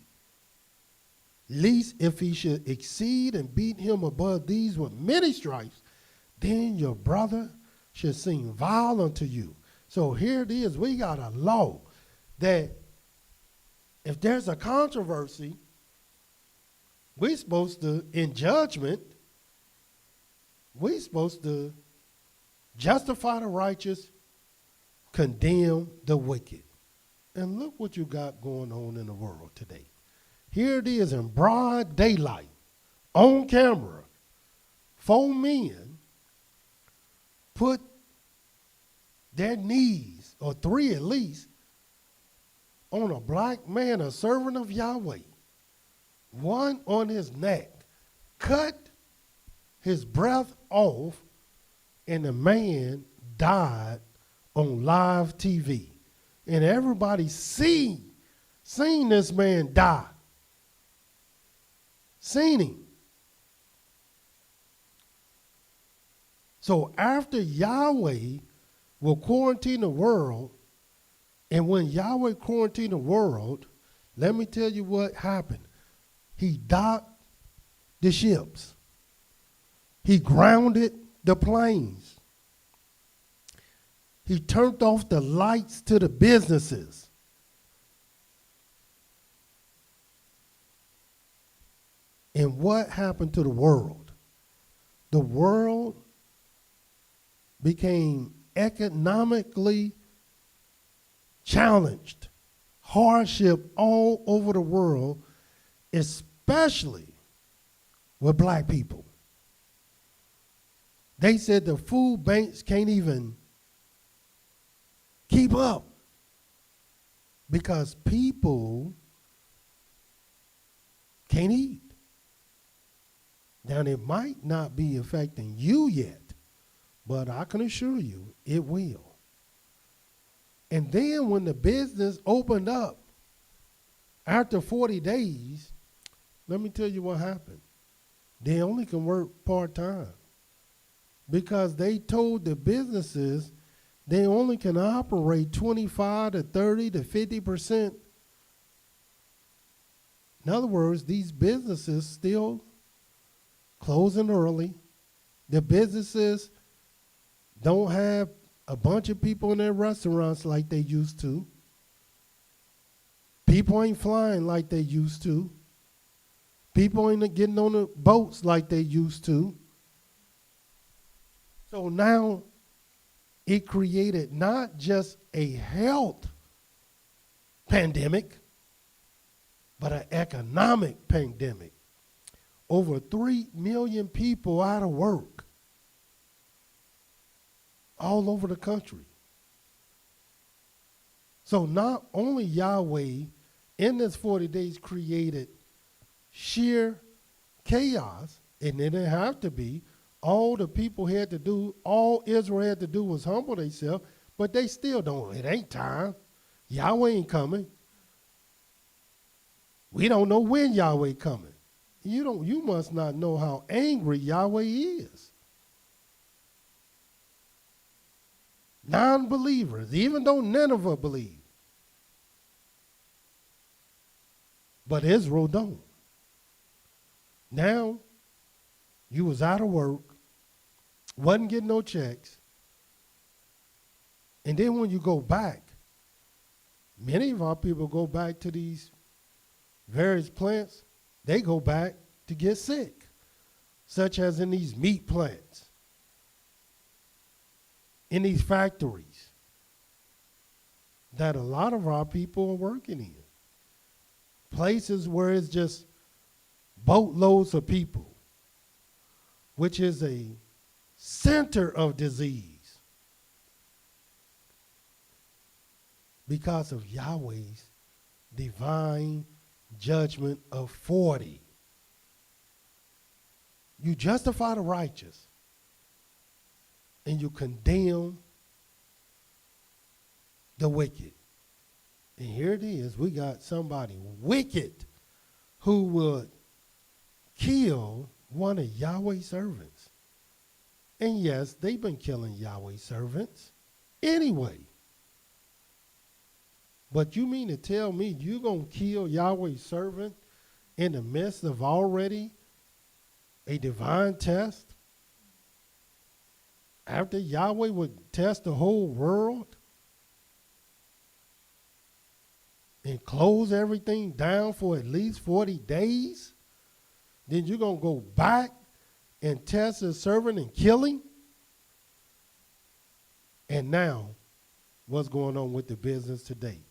Least if he should exceed and beat him above these with many stripes, then your brother should seem vile unto you. So here it is. We got a law that if there's a controversy, we're supposed to, in judgment, we're supposed to justify the righteous, condemn the wicked. And look what you got going on in the world today. Here it is in broad daylight, on camera. 4 men put their knees, or 3 at least, on a black man, a servant of Yahweh. One on his neck, cut his breath off, and the man died on live TV. And everybody seen this man die. Seen him. So after Yahweh will quarantine the world, and when Yahweh quarantined the world, let me tell you what happened. He docked the ships. He grounded the planes. He turned off the lights to the businesses. And what happened to the world? The world became economically challenged. Hardship all over the world, especially with black people. They said the food banks can't even keep up because people can't eat. Now, it might not be affecting you yet, but I can assure you it will. And then when the business opened up after 40 days, let me tell you what happened. They only can work part-time because they told the businesses they only can operate 25 to 30 to 50%. In other words, these businesses still closing early. The businesses don't have a bunch of people in their restaurants like they used to. People ain't flying like they used to. People ain't getting on the boats like they used to. So now it created not just a health pandemic, but an economic pandemic. Over 3 million people out of work all over the country. So not only Yahweh in this 40 days created sheer chaos, and it didn't have to be, all the people had to do, all Israel had to do was humble themselves, but they still don't. It ain't time. Yahweh ain't coming. We don't know when Yahweh coming. You must not know how angry Yahweh is. Non-believers, even though Nineveh believed. But Israel don't. Now, you was out of work, wasn't getting no checks, and then when you go back, many of our people go back to these various plants, they go back to get sick, such as in these meat plants, in these factories that a lot of our people are working in. Places where it's just boatloads of people, which is a center of disease because of Yahweh's divine judgment of 40. You justify the righteous and you condemn the wicked. And here it is, we got somebody wicked who would kill one of Yahweh's servants. And yes, they've been killing Yahweh's servants anyway. But you mean to tell me you're going to kill Yahweh's servant in the midst of already a divine test? After Yahweh would test the whole world and close everything down for at least 40 days, then you're going to go back and test his servant and kill him? And now, what's going on with the business today?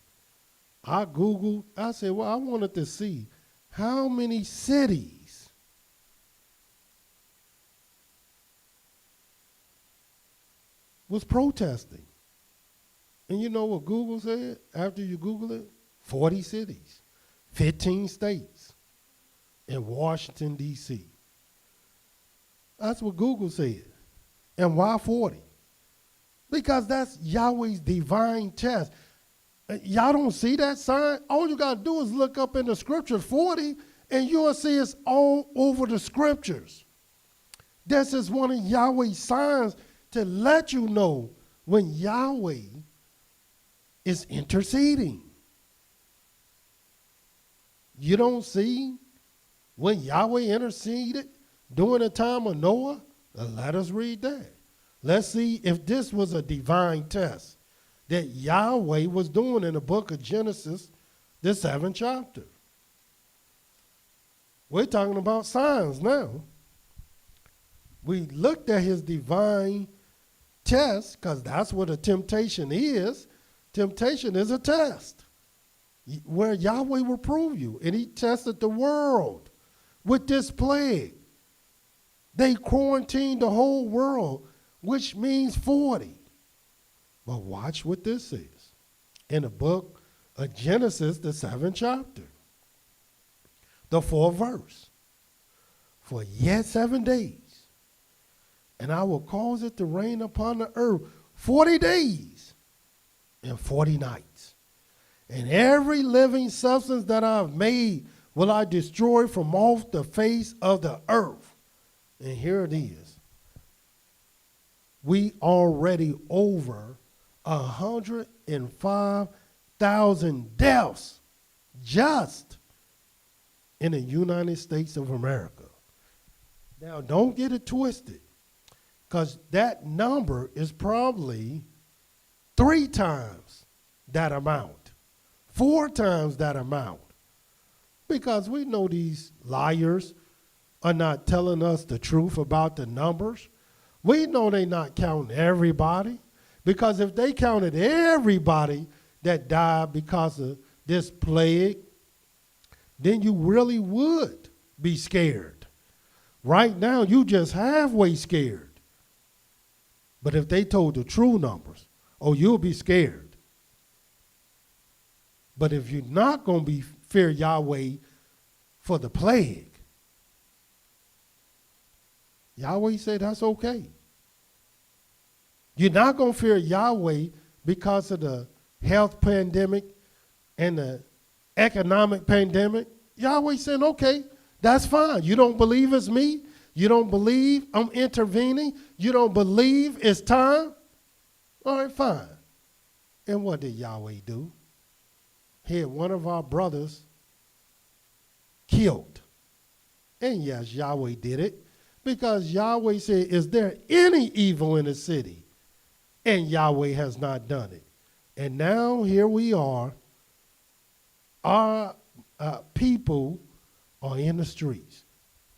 I Googled, I said, well, I wanted to see how many cities was protesting. And you know what Google said after you Google it? 40 cities, 15 states, and Washington, D.C. That's what Google said. And why 40? Because that's Yahweh's divine test. Y'all don't see that sign? All you got to do is look up in the scriptures 40, and you'll see it's all over the scriptures. This is one of Yahweh's signs to let you know when Yahweh is interceding. You don't see when Yahweh interceded during the time of Noah? Let us read that. Let's see if this was a divine test that Yahweh was doing in the book of Genesis, the 7th chapter. We're talking about signs now. We looked at his divine test because that's what a temptation is. Temptation is a test where Yahweh will prove you. And he tested the world with this plague. They quarantined the whole world, which means 40. But watch what this is. In the book of Genesis, the 7th chapter, the 4th verse. For yet 7 days, and I will cause it to rain upon the earth 40 days and 40 nights. And every living substance that I have made will I destroy from off the face of the earth. And here it is. We already over 105,000 deaths just in the United States of America. Now, don't get it twisted, because that number is probably 3 times that amount, 4 times that amount, because we know these liars are not telling us the truth about the numbers. We know they're not counting everybody, because if they counted everybody that died because of this plague, then you really would be scared. Right now, you just halfway scared. But if they told the true numbers, oh, you'll be scared. But if you're not going to fear Yahweh for the plague, Yahweh said that's okay. You're not going to fear Yahweh because of the health pandemic and the economic pandemic. Yahweh said, okay, that's fine. You don't believe it's me? You don't believe I'm intervening? You don't believe it's time? All right, fine. And what did Yahweh do? He had one of our brothers killed. And yes, Yahweh did it, because Yahweh said, is there any evil in the city? And Yahweh has not done it. And now here we are. Our people are in the streets.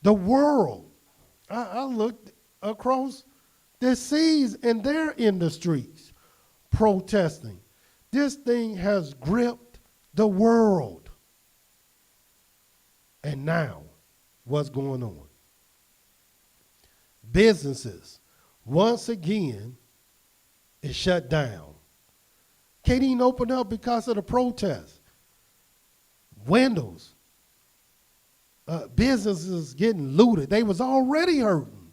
The world. I looked across the seas, and they're in the streets protesting. This thing has gripped the world. And now, what's going on? Businesses, once again, is shut down. Can't even open up because of the protests. Windows. Businesses getting looted. They was already hurting.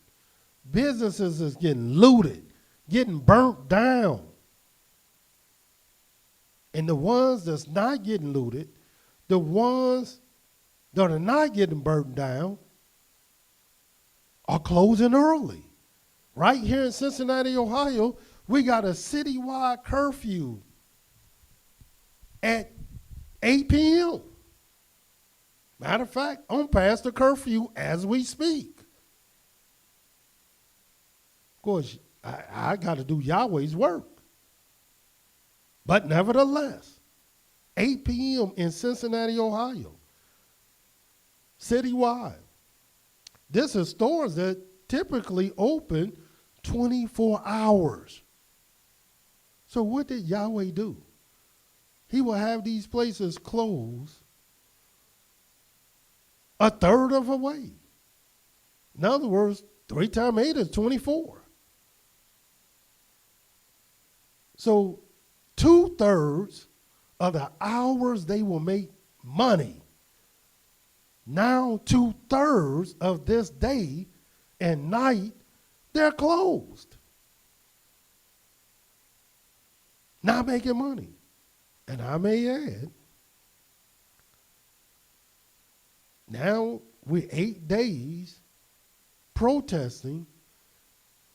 Businesses is getting looted, getting burnt down. And the ones that's not getting looted, the ones that are not getting burnt down, are closing early. Right here in Cincinnati, Ohio, we got a citywide curfew at 8 p.m. Matter of fact, I'm past the curfew as we speak. Of course, I got to do Yahweh's work. But nevertheless, 8 p.m. in Cincinnati, Ohio, citywide. This is stores that typically open 24 hours. So what did Yahweh do? he will have these places closed a third of a way. In other words, 3 times 8 is 24. So 2/3 of the hours they will make money, now 2/3 of this day and night, they're closed. Not making money. And I may add, now we're 8 days protesting,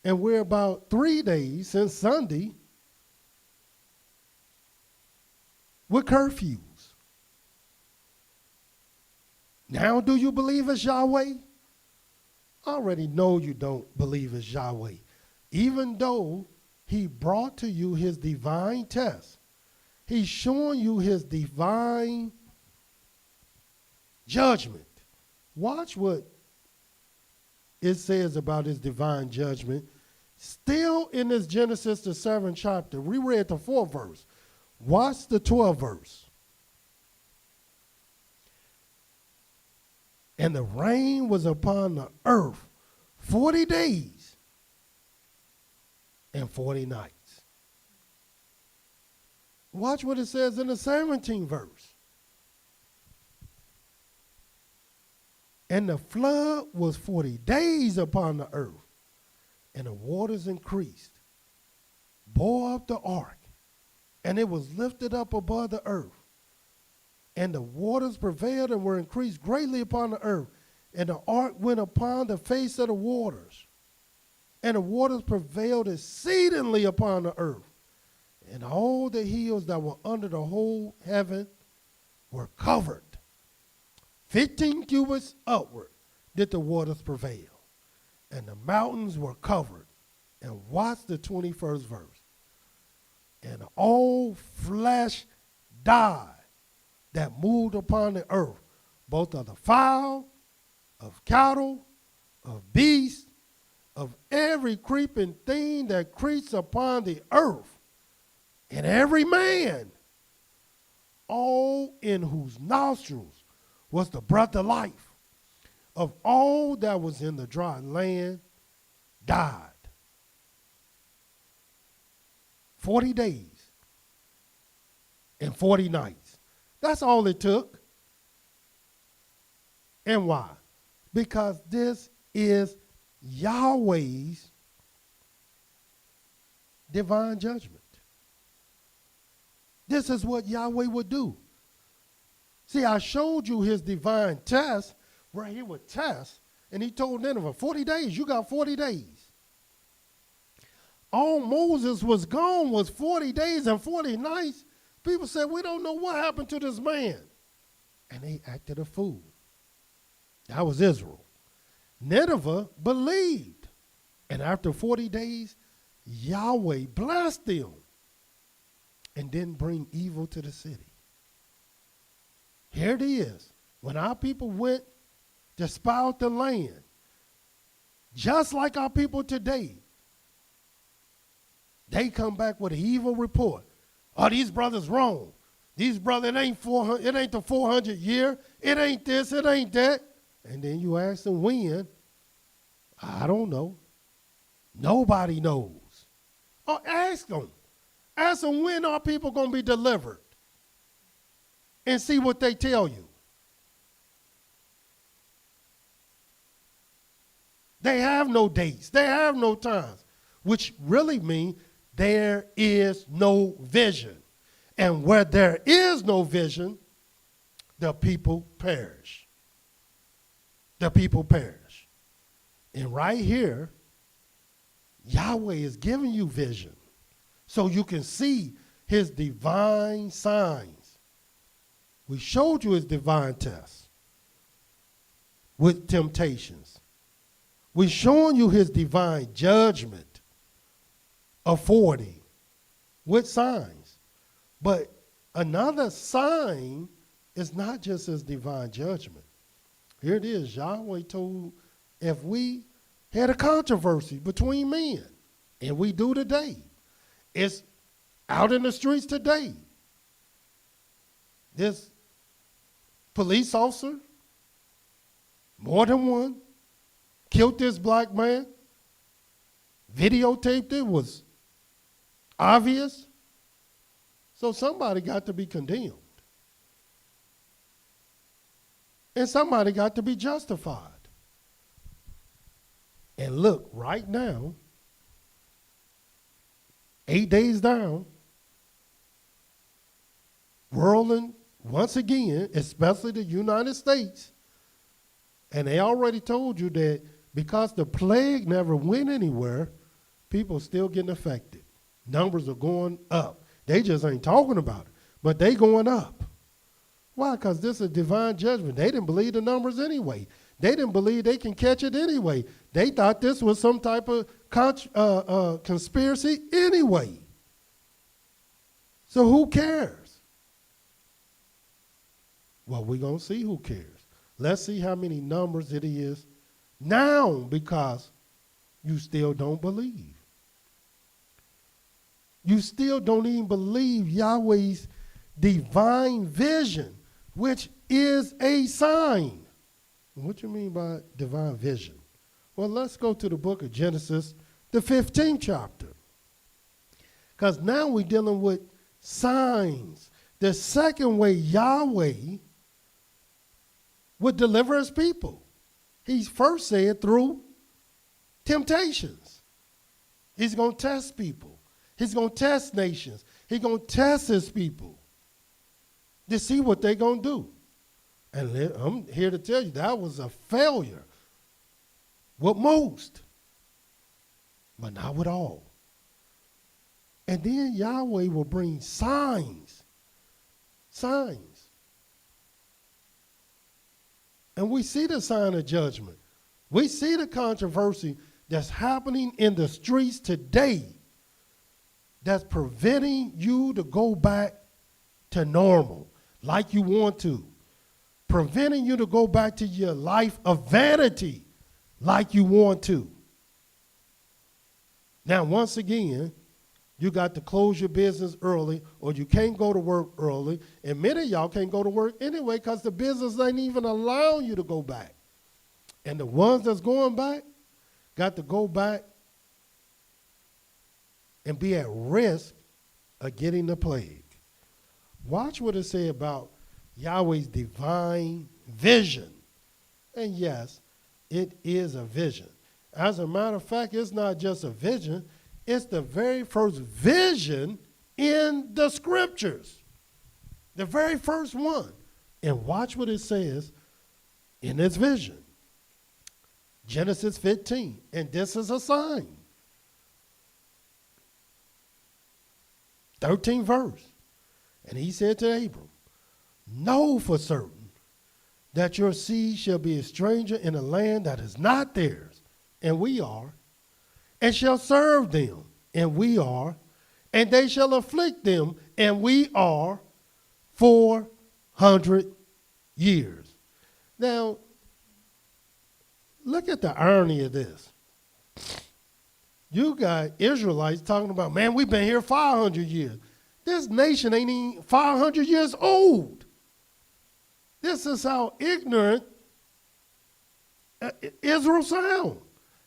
and we're about 3 days since Sunday with curfews. Now, do you believe it's Yahweh? I already know you don't believe it's Yahweh. Even though he brought to you his divine test, he's showing you his divine judgment. Watch what it says about his divine judgment. Still in this Genesis, the 7th chapter, we read the 4th verse. Watch the 12th verse. And the rain was upon the earth 40 days and 40 nights. Watch what it says in the 17th verse. And the flood was 40 days upon the earth, and the waters increased, bore up the ark, and it was lifted up above the earth. And the waters prevailed and were increased greatly upon the earth. And the ark went upon the face of the waters. And the waters prevailed exceedingly upon the earth. And all the hills that were under the whole heaven were covered. 15 cubits upward did the waters prevail. And the mountains were covered. And watch the 21st verse. And all flesh died that moved upon the earth, both of the fowl, of cattle, of beasts, of every creeping thing that creeps upon the earth, and every man, all in whose nostrils was the breath of life, of all that was in the dry land, died. 40 days and 40 nights. That's all it took. And why? Because this is Yahweh's divine judgment. This is what Yahweh would do. See, I showed you his divine test where he would test, and he told Nineveh, 40 days, you got 40 days. All Moses was gone was 40 days and 40 nights. People said, we don't know what happened to this man. And they acted a fool. That was Israel. Nineveh believed. And after 40 days, Yahweh blessed them and didn't bring evil to the city. Here it is. When our people went to spy out the land, just like our people today, they come back with an evil report. Oh, these brothers wrong. These brothers, it ain't the 400 year. It ain't this, it ain't that. And then you ask them when. I don't know. Nobody knows. Oh, ask them. Ask them when are people going to be delivered. And see what they tell you. They have no dates. They have no times. Which really means there is no vision. And where there is no vision, the people perish. The people perish. And right here, Yahweh is giving you vision so you can see his divine signs. We showed you his divine tests with temptations. We're showing you his divine judgment of 40 with signs. But another sign is not just his divine judgment. Here it is. Yahweh told if we had a controversy between men, and we do today, it's out in the streets today. this police officer, more than one, killed this black man, videotaped it, was obvious. So somebody got to be condemned. And somebody got to be justified. And look, right now, 8 days down, whirling once again, especially the United States, and they already told you that because the plague never went anywhere, people are still getting affected. Numbers are going up. They just ain't talking about it, but they going up. Why? Because this is divine judgment. They didn't believe the numbers anyway. They didn't believe they can catch it anyway. They thought this was some type of conspiracy anyway. So who cares? Well, we're going to see who cares. Let's see how many numbers it is now, because you still don't believe. You still don't even believe Yahweh's divine vision, which is a sign. What you mean by divine vision? Well, let's go to the book of Genesis, the 15th chapter. Because now we're dealing with signs. The second way Yahweh would deliver his people. He first said through temptations. He's going to test people. He's going to test nations. He's going to test his people to see what they're going to do. And I'm here to tell you that was a failure with most, but not with all. And then Yahweh will bring signs. Signs. And we see the sign of judgment. We see the controversy that's happening in the streets today that's preventing you to go back to normal like you want to. Preventing you to go back to your life of vanity like you want to. Now, once again, you got to close your business early, or you can't go to work early. And many of y'all can't go to work anyway because the business ain't even allowing you to go back. And the ones that's going back got to go back and be at risk of getting the plague. Watch what it says about Yahweh's divine vision. And yes, it is a vision. As a matter of fact, it's not just a vision. It's the very first vision in the scriptures. The very first one. And watch what it says in its vision. Genesis 15. And this is a sign. 13th verse. And he said to Abram, know for certain that your seed shall be a stranger in a land that is not theirs, and we are, and shall serve them, and we are, and they shall afflict them, and we are, 400 years. Now, look at the irony of this. You got Israelites talking about, man, we've been here 500 years. This nation ain't even 500 years old. This is how ignorant Israel sounds.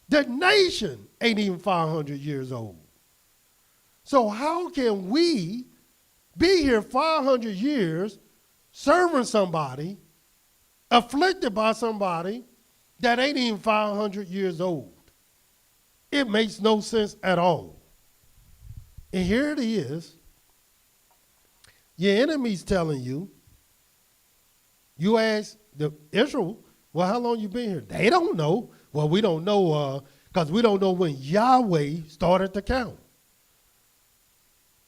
The nation ain't even 500 years old. So how can we be here 500 years serving somebody, afflicted by somebody that ain't even 500 years old? It makes no sense at all. And here it is. Your enemy's telling you. You ask Israel, well, how long you been here? They don't know. Well, we don't know because we don't know when Yahweh started to count.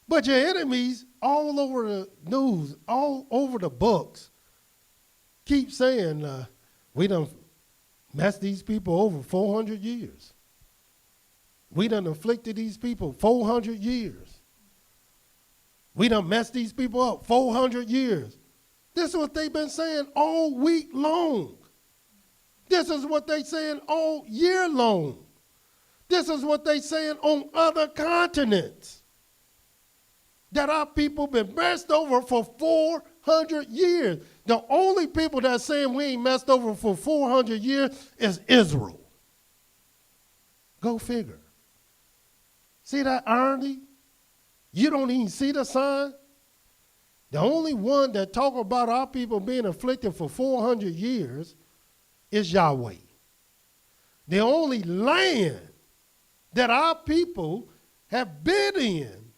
But your enemies all over the news, all over the books, keep saying we done messed these people over 400 years. We done afflicted these people 400 years. We done messed these people up 400 years. This is what they've been saying all week long. This is what they're saying all year long. This is what they're saying on other continents. that our people been messed over for 400 years. The only people that's saying we ain't messed over for 400 years is Israel. Go figure. See that irony? You don't even see the sign? The only one that talk about our people being afflicted for 400 years is Yahweh. The only land that our people have been in,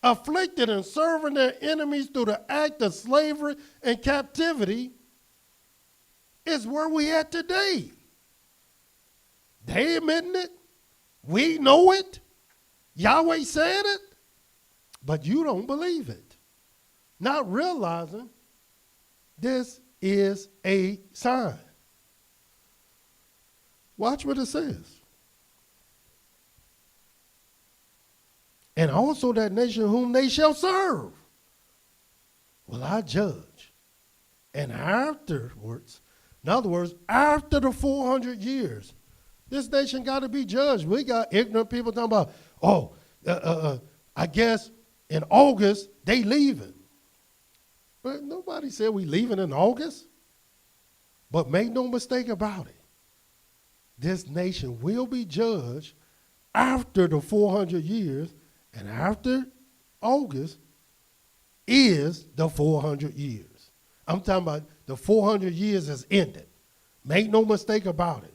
afflicted and serving their enemies through the act of slavery and captivity, is where we at today. They admitting it. We know it. Yahweh said it. But you don't believe it. Not realizing this is a sign. Watch what it says. And also that nation whom they shall serve will I judge. And afterwards, in other words, after the 400 years, this nation got to be judged. We got ignorant people talking about, I guess in August they leaving. But nobody said we leaving in August. But make no mistake about it. This nation will be judged after the 400 years, and after August is the 400 years. I'm talking about the 400 years has ended. Make no mistake about it.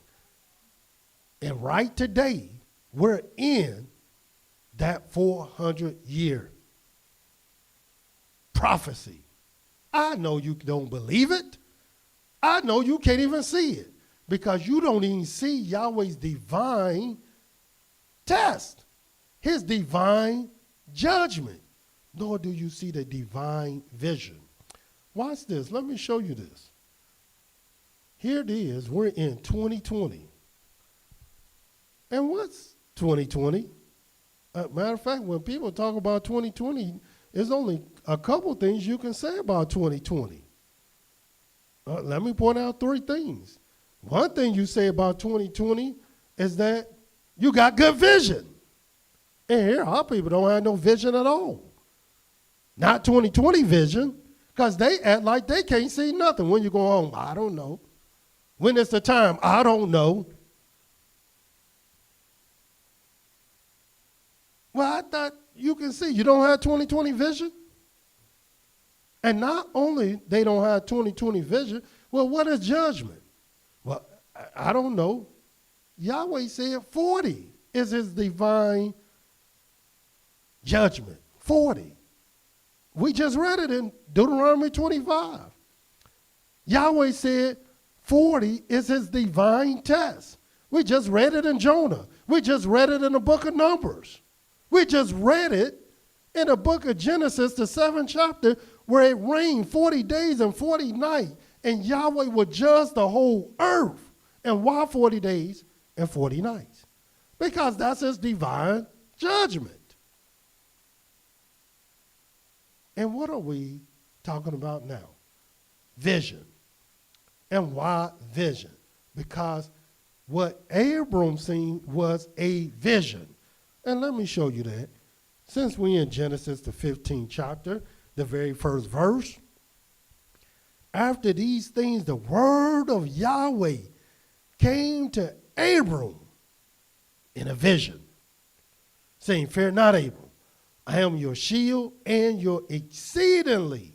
And right today, we're in that 400-year prophecy. I know you don't believe it. I know you can't even see it because you don't even see Yahweh's divine test, his divine judgment, nor do you see the divine vision. Watch this. Let me show you this. Here it is. We're in 2020. And what's 2020? Matter of fact, when people talk about 2020, there's only a couple things you can say about 2020. Let me point out three things. One thing you say about 2020 is that you got good vision. And here, our people don't have no vision at all. Not 2020 vision, because they act like they can't see nothing. When you go home, I don't know. When it's the time, I don't know. Well, I thought you can see. You don't have 2020 vision? And not only they don't have 2020 vision, well, what is judgment? Well, I don't know. Yahweh said 40 is his divine judgment. 40. We just read it in Deuteronomy 25. Yahweh said 40 is his divine test. We just read it in Jonah. We just read it in the book of Numbers. We just read it in the book of Genesis, the 7th chapter, where it rained 40 days and 40 nights, and Yahweh would judge the whole earth. And why 40 days and 40 nights? Because that's his divine judgment. And what are we talking about now? Vision. And why vision? Because what Abram seen was a vision. And let me show you that. Since we're in Genesis, the 15th chapter, the very first verse, after these things, the word of Yahweh came to Abram in a vision, saying, "Fear not, Abram. I am your shield and your exceedingly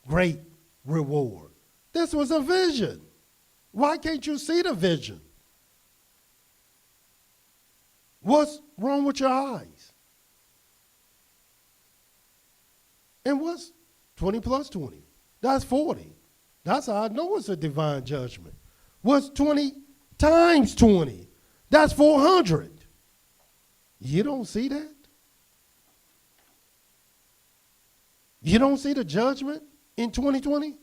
great reward." This was a vision. Why can't you see the vision? What's wrong with your eyes? And what's 20 plus 20? That's 40. That's how I know it's a divine judgment. What's 20 times 20? That's 400. You don't see that? You don't see the judgment in 2020?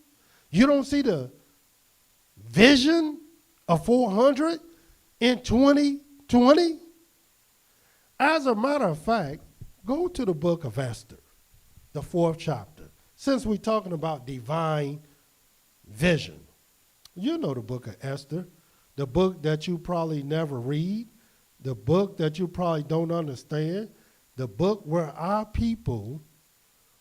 You don't see the vision of 400 in 2020? As a matter of fact, go to the book of Esther, the 4th chapter. Since we're talking about divine vision, you know the book of Esther, the book that you probably never read, the book that you probably don't understand, the book where our people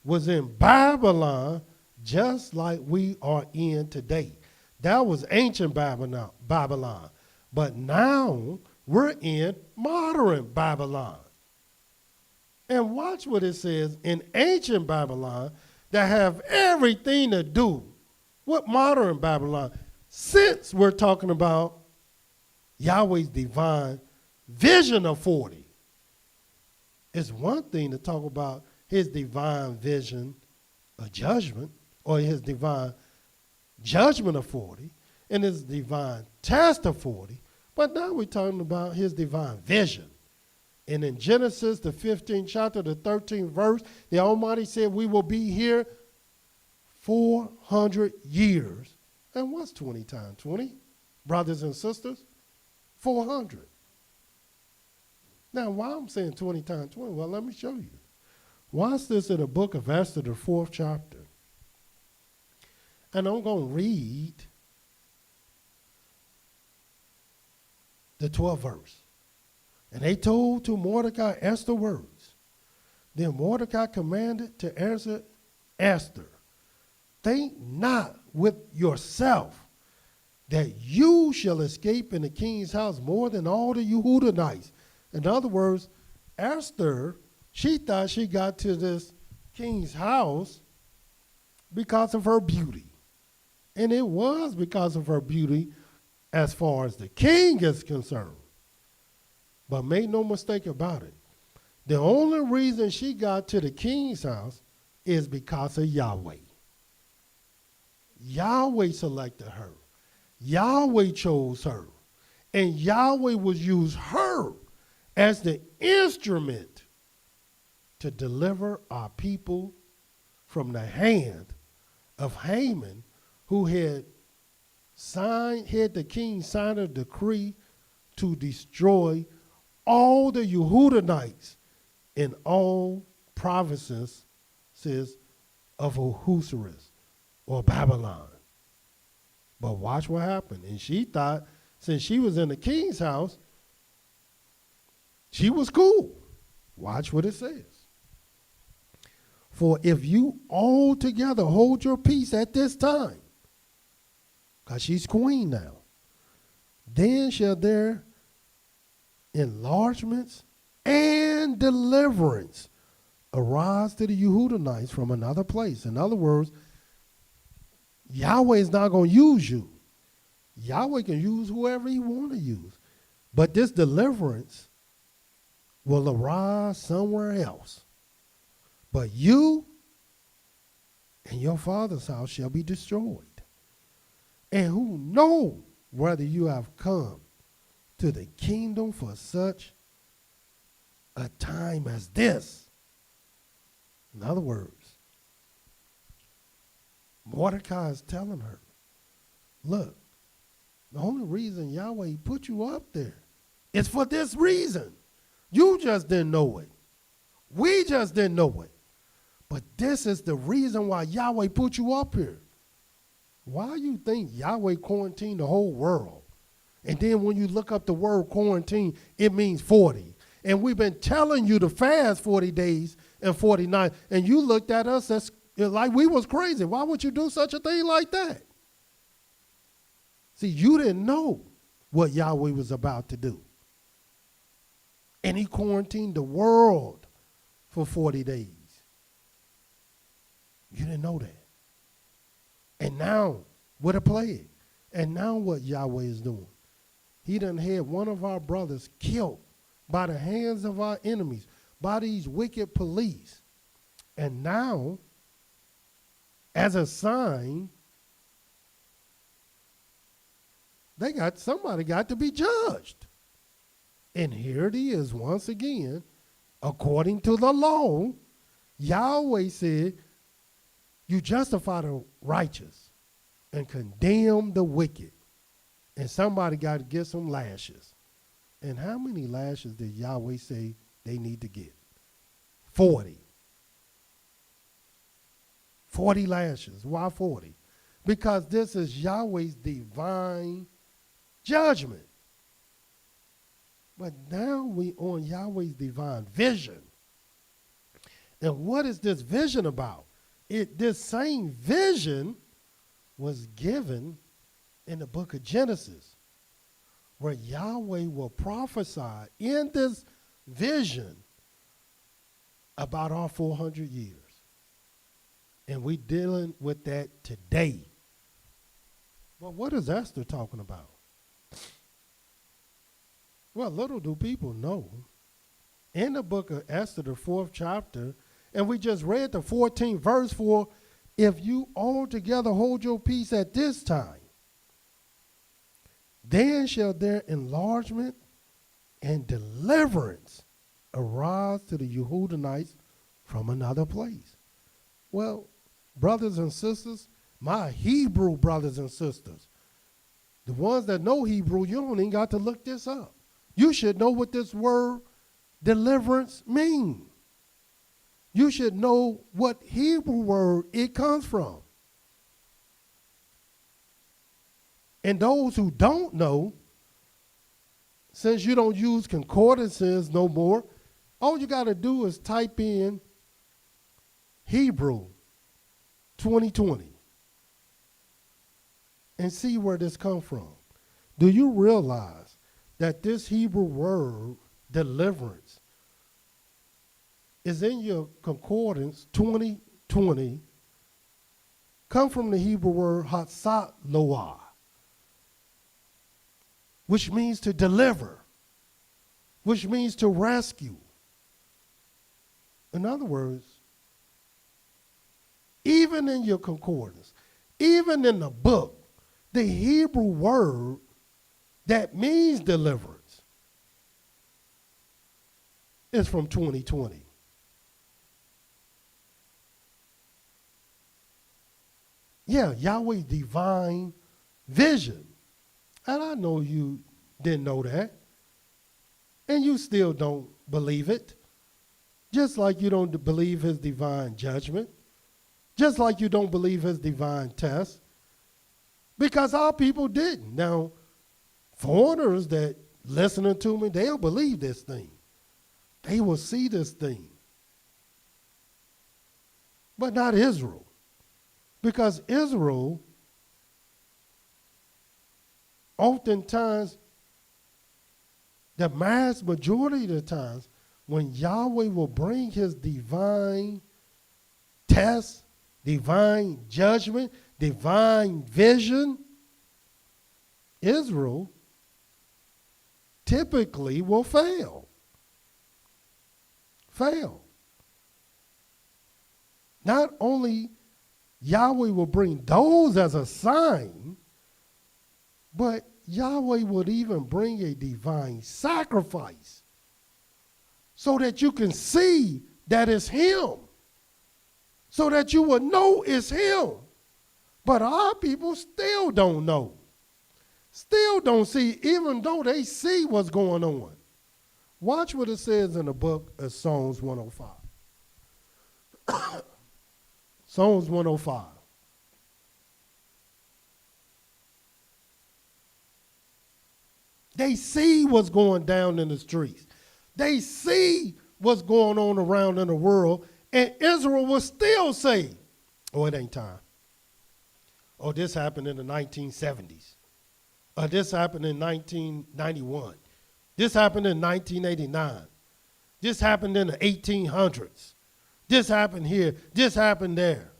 was in Babylon just like we are in today. That was ancient Babylon. But now we're in modern Babylon. And watch what it says in ancient Babylon that have everything to do with modern Babylon. Since we're talking about Yahweh's divine vision of 40, it's one thing to talk about his divine vision of judgment, or his divine judgment of 40, and his divine test of 40, but now we're talking about his divine vision. And in Genesis, the 15th chapter, the 13th verse, the Almighty said we will be here 400 years. And what's 20 times 20? Brothers and sisters, 400. Now, why I'm saying 20 times 20? Well, let me show you. Watch this in the book of Esther, the 4th chapter. And I'm going to read the 12th verse. And they told to Mordecai Esther words. Then Mordecai commanded to answer Esther, think not with yourself that you shall escape in the king's house more than all the Yehudanites. In other words, Esther, she thought she got to this king's house because of her beauty. And it was because of her beauty as far as the king is concerned. But make no mistake about it. The only reason she got to the king's house is because of Yahweh. Yahweh selected her. Yahweh chose her. And Yahweh would use her as the instrument to deliver our people from the hand of Haman, who had the king sign a decree to destroy all the Yehudanites in all provinces of Ahasuerus or Babylon. But watch what happened. And she thought, since she was in the king's house, she was cool. Watch what it says. For if you altogether hold your peace at this time, because she's queen now, then shall there enlargements and deliverance arise to the Yehudanites from another place. In other words, Yahweh is not going to use you. Yahweh can use whoever he want to use. But this deliverance will arise somewhere else. But you and your father's house shall be destroyed. And who know whether you have come to the kingdom for such a time as this. In other words, Mordecai is telling her, look, the only reason Yahweh put you up there is for this reason. You just didn't know it. We just didn't know it. But this is the reason why Yahweh put you up here. Why you think Yahweh quarantined the whole world? And then when you look up the word quarantine, it means 40. And we've been telling you to fast 40 days and 40 nights. And you looked at us as like we was crazy. Why would you do such a thing like that? See, you didn't know what Yahweh was about to do. And he quarantined the world for 40 days. You didn't know that. And now, what a plague. And now what Yahweh is doing. He done had one of our brothers killed by the hands of our enemies, by these wicked police. And now, as a sign, somebody got to be judged. And here it is once again, according to the law, Yahweh said, you justify the righteous and condemn the wicked. And somebody got to get some lashes. And how many lashes did Yahweh say they need to get? 40. 40 lashes. Why 40? Because this is Yahweh's divine judgment. But now we on Yahweh's divine vision. And what is this vision about? This same vision was given in the book of Genesis, where Yahweh will prophesy in this vision about our 400 years. And we're dealing with that today. Well, what is Esther talking about? Well, little do people know, in the book of Esther, the 4th chapter, and we just read the 14th verse for, if you altogether hold your peace at this time, then shall their enlargement and deliverance arise to the Yehudanites from another place. Well, brothers and sisters, my Hebrew brothers and sisters, the ones that know Hebrew, you don't even got to look this up. You should know what this word deliverance means. You should know what Hebrew word it comes from. And those who don't know, since you don't use concordances no more, all you got to do is type in Hebrew 2020 and see where this comes from. Do you realize that this Hebrew word, deliverance, is in your concordance 2020, come from the Hebrew word hatzaloah, which means to deliver, which means to rescue. In other words, even in your concordance, even in the book, the Hebrew word that means deliverance is from 2020. Yeah, Yahweh's divine vision. And I know you didn't know that. And you still don't believe it. Just like you don't believe his divine judgment. Just like you don't believe his divine test. Because our people didn't. Now, foreigners that listening to me, they'll believe this thing. They will see this thing. But not Israel. Because Israel, oftentimes, the mass majority of the times, when Yahweh will bring his divine test, divine judgment, divine vision, Israel typically will fail. Fail. Not only Yahweh will bring those as a sign, but Yahweh would even bring a divine sacrifice so that you can see that it's him, so that you will know it's him. But our people still don't know, still don't see, even though they see what's going on. Watch what it says in the book of Psalms 105. Psalms 105. They see what's going down in the streets. They see what's going on around in the world, and Israel will still say, oh, it ain't time. Oh, this happened in the 1970s. Or this happened in 1991. This happened in 1989. This happened in the 1800s. This happened here. This happened there.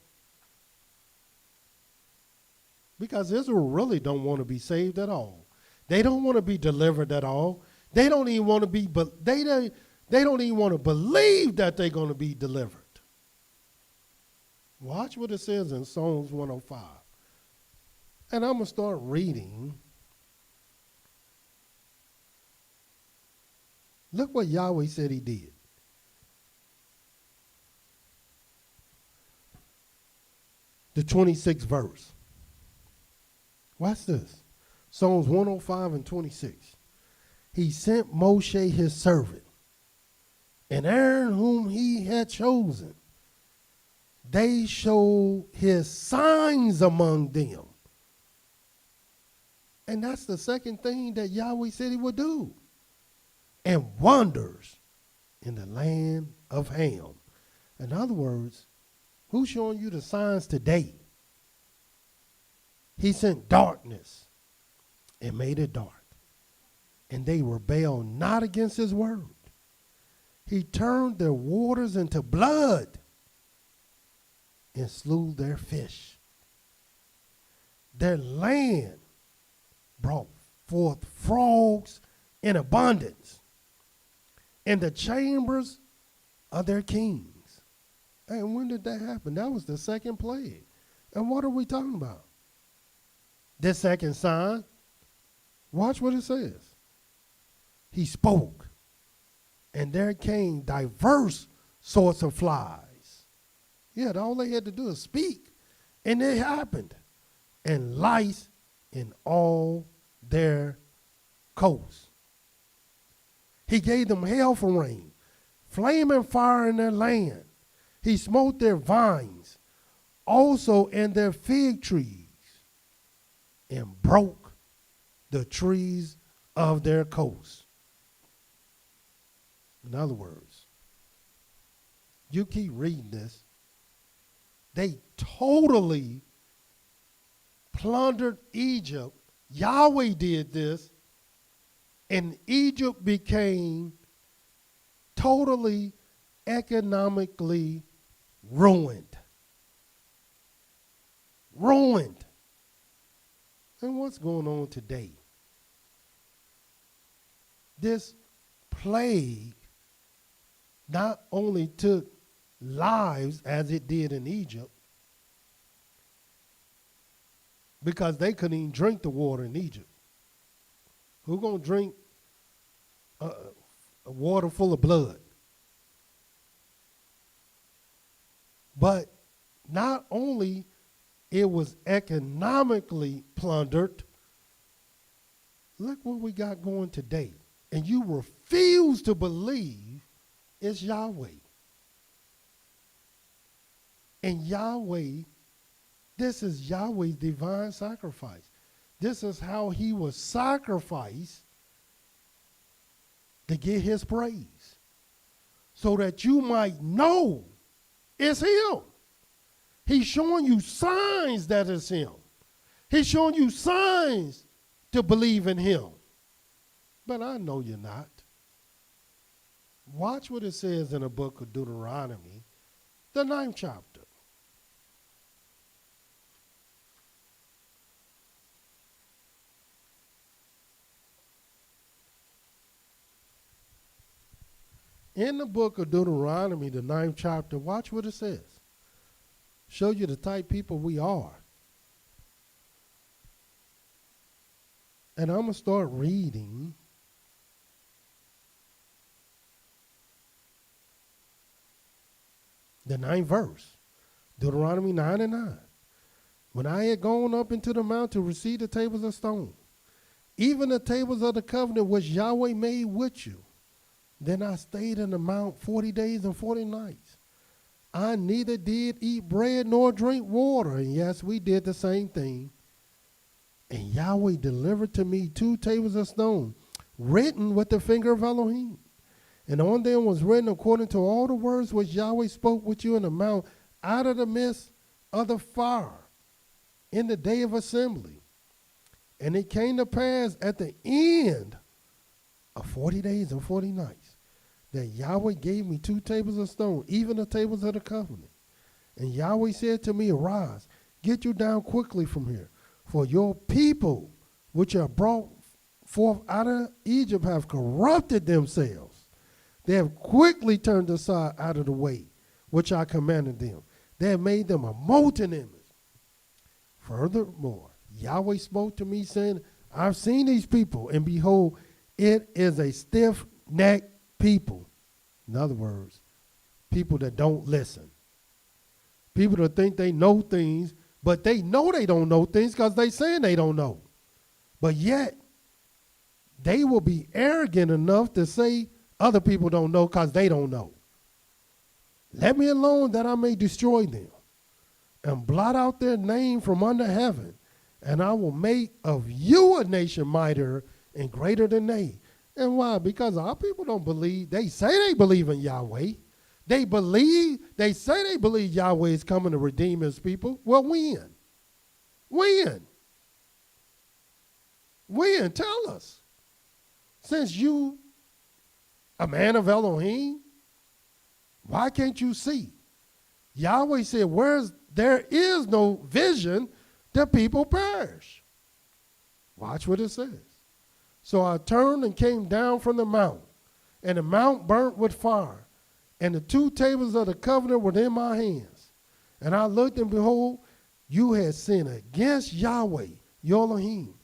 Because Israel really don't want to be saved at all. They don't want to be delivered at all. They don't even want to be, they don't even want to believe that they're going to be delivered. Watch what it says in Psalms 105. And I'm going to start reading. Look what Yahweh said he did. The 26th verse. Watch this. Psalms 105 and 26. He sent Moshe his servant, and Aaron whom he had chosen. They showed his signs among them. And that's the second thing that Yahweh said he would do. And wonders in the land of Ham. In other words, who's showing you the signs today? He sent darkness and made it dark. And they rebelled not against his word. He turned their waters into blood and slew their fish. Their land brought forth frogs in abundance in the chambers of their kings. And when did that happen? That was the second plague. And what are we talking about? This second sign, watch what it says. He spoke, and there came diverse sorts of flies. Yeah, all they had to do is speak, and it happened. And lice in all their coasts. He gave them hail for rain, flaming fire in their land. He smote their vines, also in their fig trees, and broke the trees of their coasts. In other words, you keep reading this, they totally plundered Egypt. Yahweh did this, and Egypt became totally economically ruined. Ruined. And what's going on today? This plague not only took lives as it did in Egypt, because they couldn't even drink the water in Egypt. Who's going to drink a water full of blood? But not only it was economically plundered, look what we got going today. And you refuse to believe it's Yahweh. And Yahweh, this is Yahweh's divine sacrifice. This is how he was sacrificed to get his praise, so that you might know it's him. He's showing you signs that it's him. He's showing you signs to believe in him. But I know you're not. Watch what it says in the book of Deuteronomy, the 9th chapter. In the book of Deuteronomy, the 9th chapter, watch what it says. Show you the type people we are. And I'm going to start reading the 9th verse. Deuteronomy 9:9. When I had gone up into the mount to receive the tables of stone, even the tables of the covenant which Yahweh made with you, then I stayed in the mount 40 days and 40 nights. I neither did eat bread nor drink water. And yes, we did the same thing. And Yahweh delivered to me 2 tables of stone, written with the finger of Elohim. And on them was written according to all the words which Yahweh spoke with you in the mount out of the midst of the fire in the day of assembly. And it came to pass at the end of 40 days and 40 nights that Yahweh gave me 2 tables of stone, even the tables of the covenant. And Yahweh said to me, arise, get you down quickly from here, for your people which are brought forth out of Egypt have corrupted themselves. They have quickly turned aside out of the way which I commanded them. They have made them a molten image. Furthermore, Yahweh spoke to me, saying, I've seen these people, and behold, it is a stiff-necked people. In other words, people that don't listen. People that think they know things, but they know they don't know things because they saying they don't know. But yet, they will be arrogant enough to say other people don't know because they don't know. Let me alone that I may destroy them and blot out their name from under heaven, and I will make of you a nation mightier and greater than they. And why? Because our people don't believe. They say they believe in Yahweh, They say they believe Yahweh is coming to redeem his people. Well, when? When? When? Tell us. Since you, a man of Elohim, why can't you see? Yahweh said, there is no vision, the people perish. Watch what it says. So I turned and came down from the mount, and the mount burnt with fire, and the 2 tables of the covenant were in my hands. And I looked, and behold, you had sinned against Yahweh, your Elohim,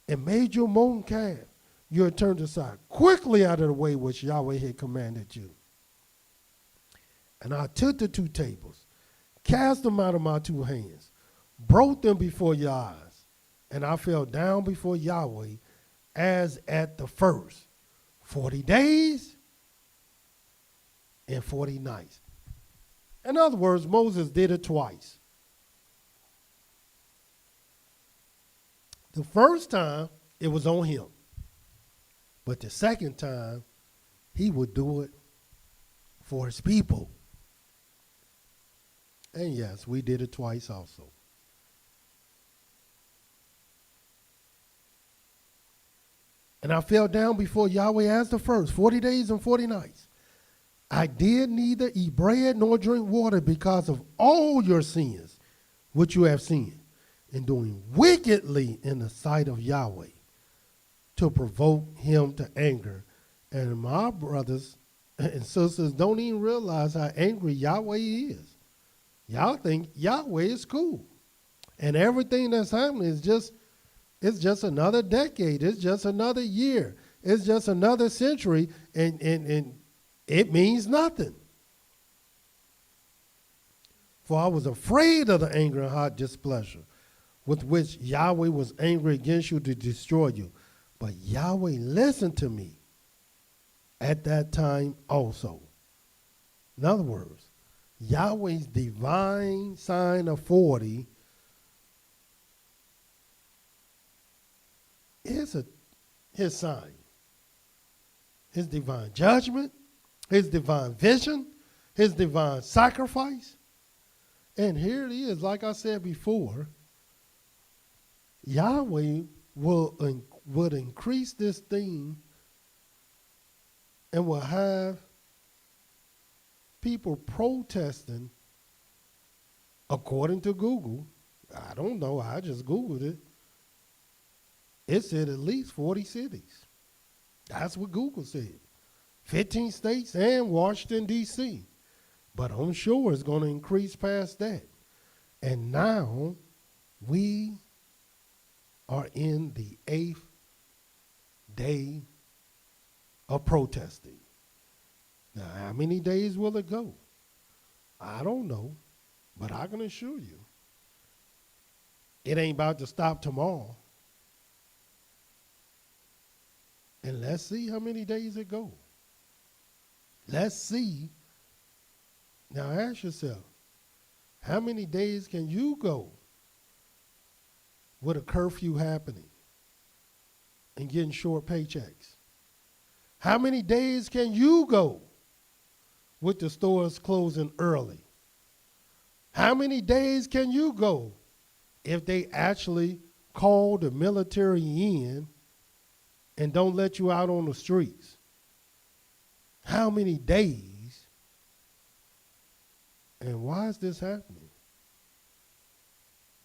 and made your molten calf. You had turned aside quickly out of the way which Yahweh had commanded you. And I took the 2 tables, cast them out of my 2 hands, broke them before your eyes, and I fell down before Yahweh as at the first, 40 days and 40 nights. In other words, Moses did it twice. The first time, it was on him. But the second time, he would do it for his people. And yes, we did it twice also. And I fell down before Yahweh as the first, 40 days and 40 nights. I did neither eat bread nor drink water because of all your sins, which you have sinned, in doing wickedly in the sight of Yahweh, to provoke him to anger. And my brothers and sisters don't even realize how angry Yahweh is. Y'all think Yahweh is cool. And everything that's happening is it's just another decade. It's just another year. It's just another century, and it means nothing. For I was afraid of the anger and hot displeasure with which Yahweh was angry against you to destroy you. But Yahweh listened to me at that time also. In other words, Yahweh's divine sign of 40 is his sign. His divine judgment, his divine vision, his divine sacrifice. And here it is, like I said before, Yahweh would increase this thing and will have people protesting, according to Google. I don't know, I just Googled it. It said at least 40 cities. That's what Google said. 15 states and Washington, D.C. But I'm sure it's going to increase past that. And now we are in the 8th day of protesting. Now, how many days will it go? I don't know, but I can assure you, it ain't about to stop tomorrow. And let's see how many days it go. Let's see. Now ask yourself, how many days can you go with a curfew happening and getting short paychecks? How many days can you go with the stores closing early? How many days can you go if they actually call the military in and don't let you out on the streets? How many days? And why is this happening?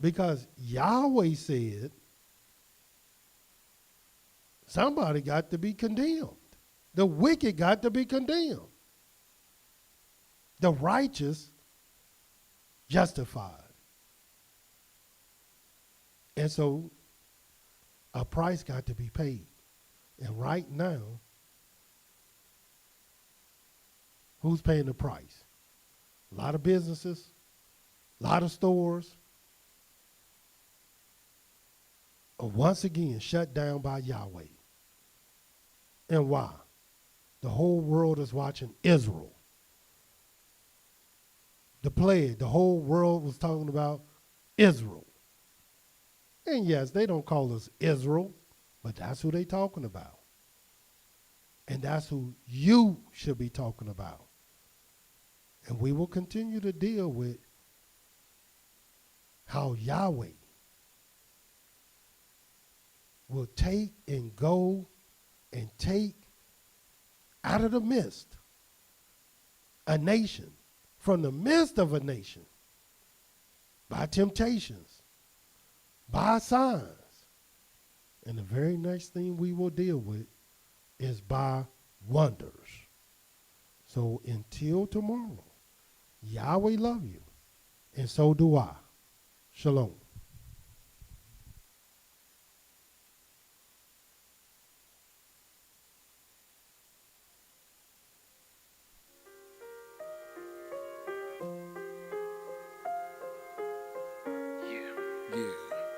Because Yahweh said somebody got to be condemned. The wicked got to be condemned. The righteous justified. And so a price got to be paid. And right now, who's paying the price? A lot of businesses, a lot of stores are once again shut down by Yahweh. And why? The whole world is watching Israel. The plague, the whole world was talking about Israel. And yes, they don't call us Israel, but that's who they talking about. And that's who you should be talking about. And we will continue to deal with how Yahweh will take and go and take out of the midst a nation, from the midst of a nation, by temptations, by signs. And the very next thing we will deal with is by wonders. So until tomorrow, Yahweh love you, and so do I. Shalom.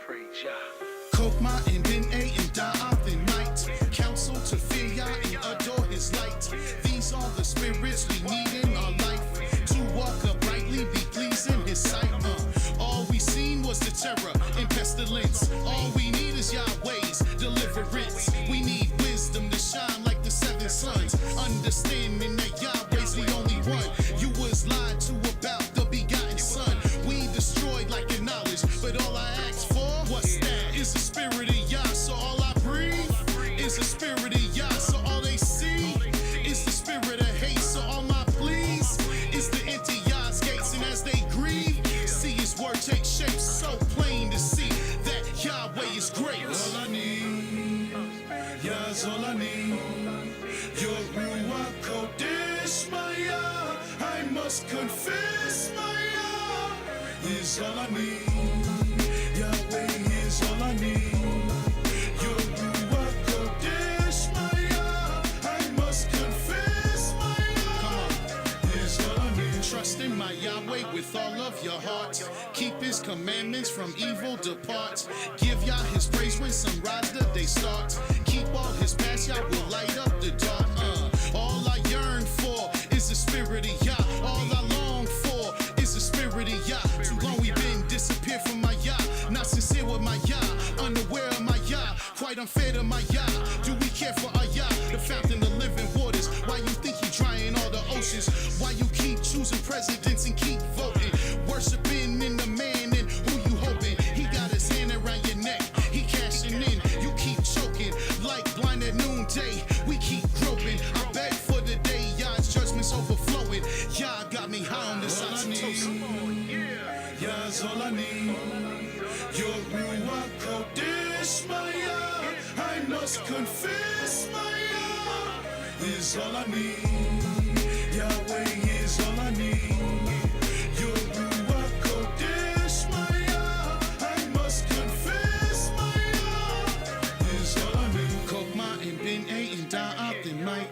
Praise Yah. Kokma and Ben A and Da'ath and Night. Counsel to fear Yah and adore his light. These are the spirits we need in our life. To walk uprightly, be pleasing his sight. All we seen was the terror and pestilence. All we need is Yahweh's deliverance. We need wisdom to shine like the seven suns. Understanding that Yahweh's the only one. You was lied to about the begotten son. We destroyed like your knowledge, but all I asked for, what's that? Is the spirit of Yah, so all I breathe is the spirit of Yah, so all they see is the spirit of hate, so all my pleas is to enter Yah's gates, and as they grieve, see his word take shape, so plain to see that Yahweh is great. All I need, Yah's all I need. Your Ruach Kodesh, my Yah, I must confess, my Yah is all I need. Yahweh is all I need. Your Ruach Kodesh, my Yah, I must confess, my Yah is all I need. Trust in my Yahweh with all of your heart. Keep his commandments, from evil depart. Give Yah his praise when sunrise the day starts. Keep all his paths, Yah will light up the dark. All I yearn for is the spirit of Yah. All I long for is the spirit of Yah. Too long we been disappeared from my Yah. Not sincere with my Yah, unaware of my Yah. Quite unfair to my Yah. Do we care for our Yah, the fountain of living waters? Why you think he drying all the oceans? Why you keep choosing presidents and keep voting? Worshiping in the man and who you hoping? He got his hand around your neck, he cashing in. You keep choking like blind at noonday. We keep groping. I beg for the day Yah's judgment's overflowing. Yah got me high on this oxytocin. Yah's all I need. Your Ruach Kodesh, my Yah, I must confess, my Yah is all I need. Yahweh is all I need.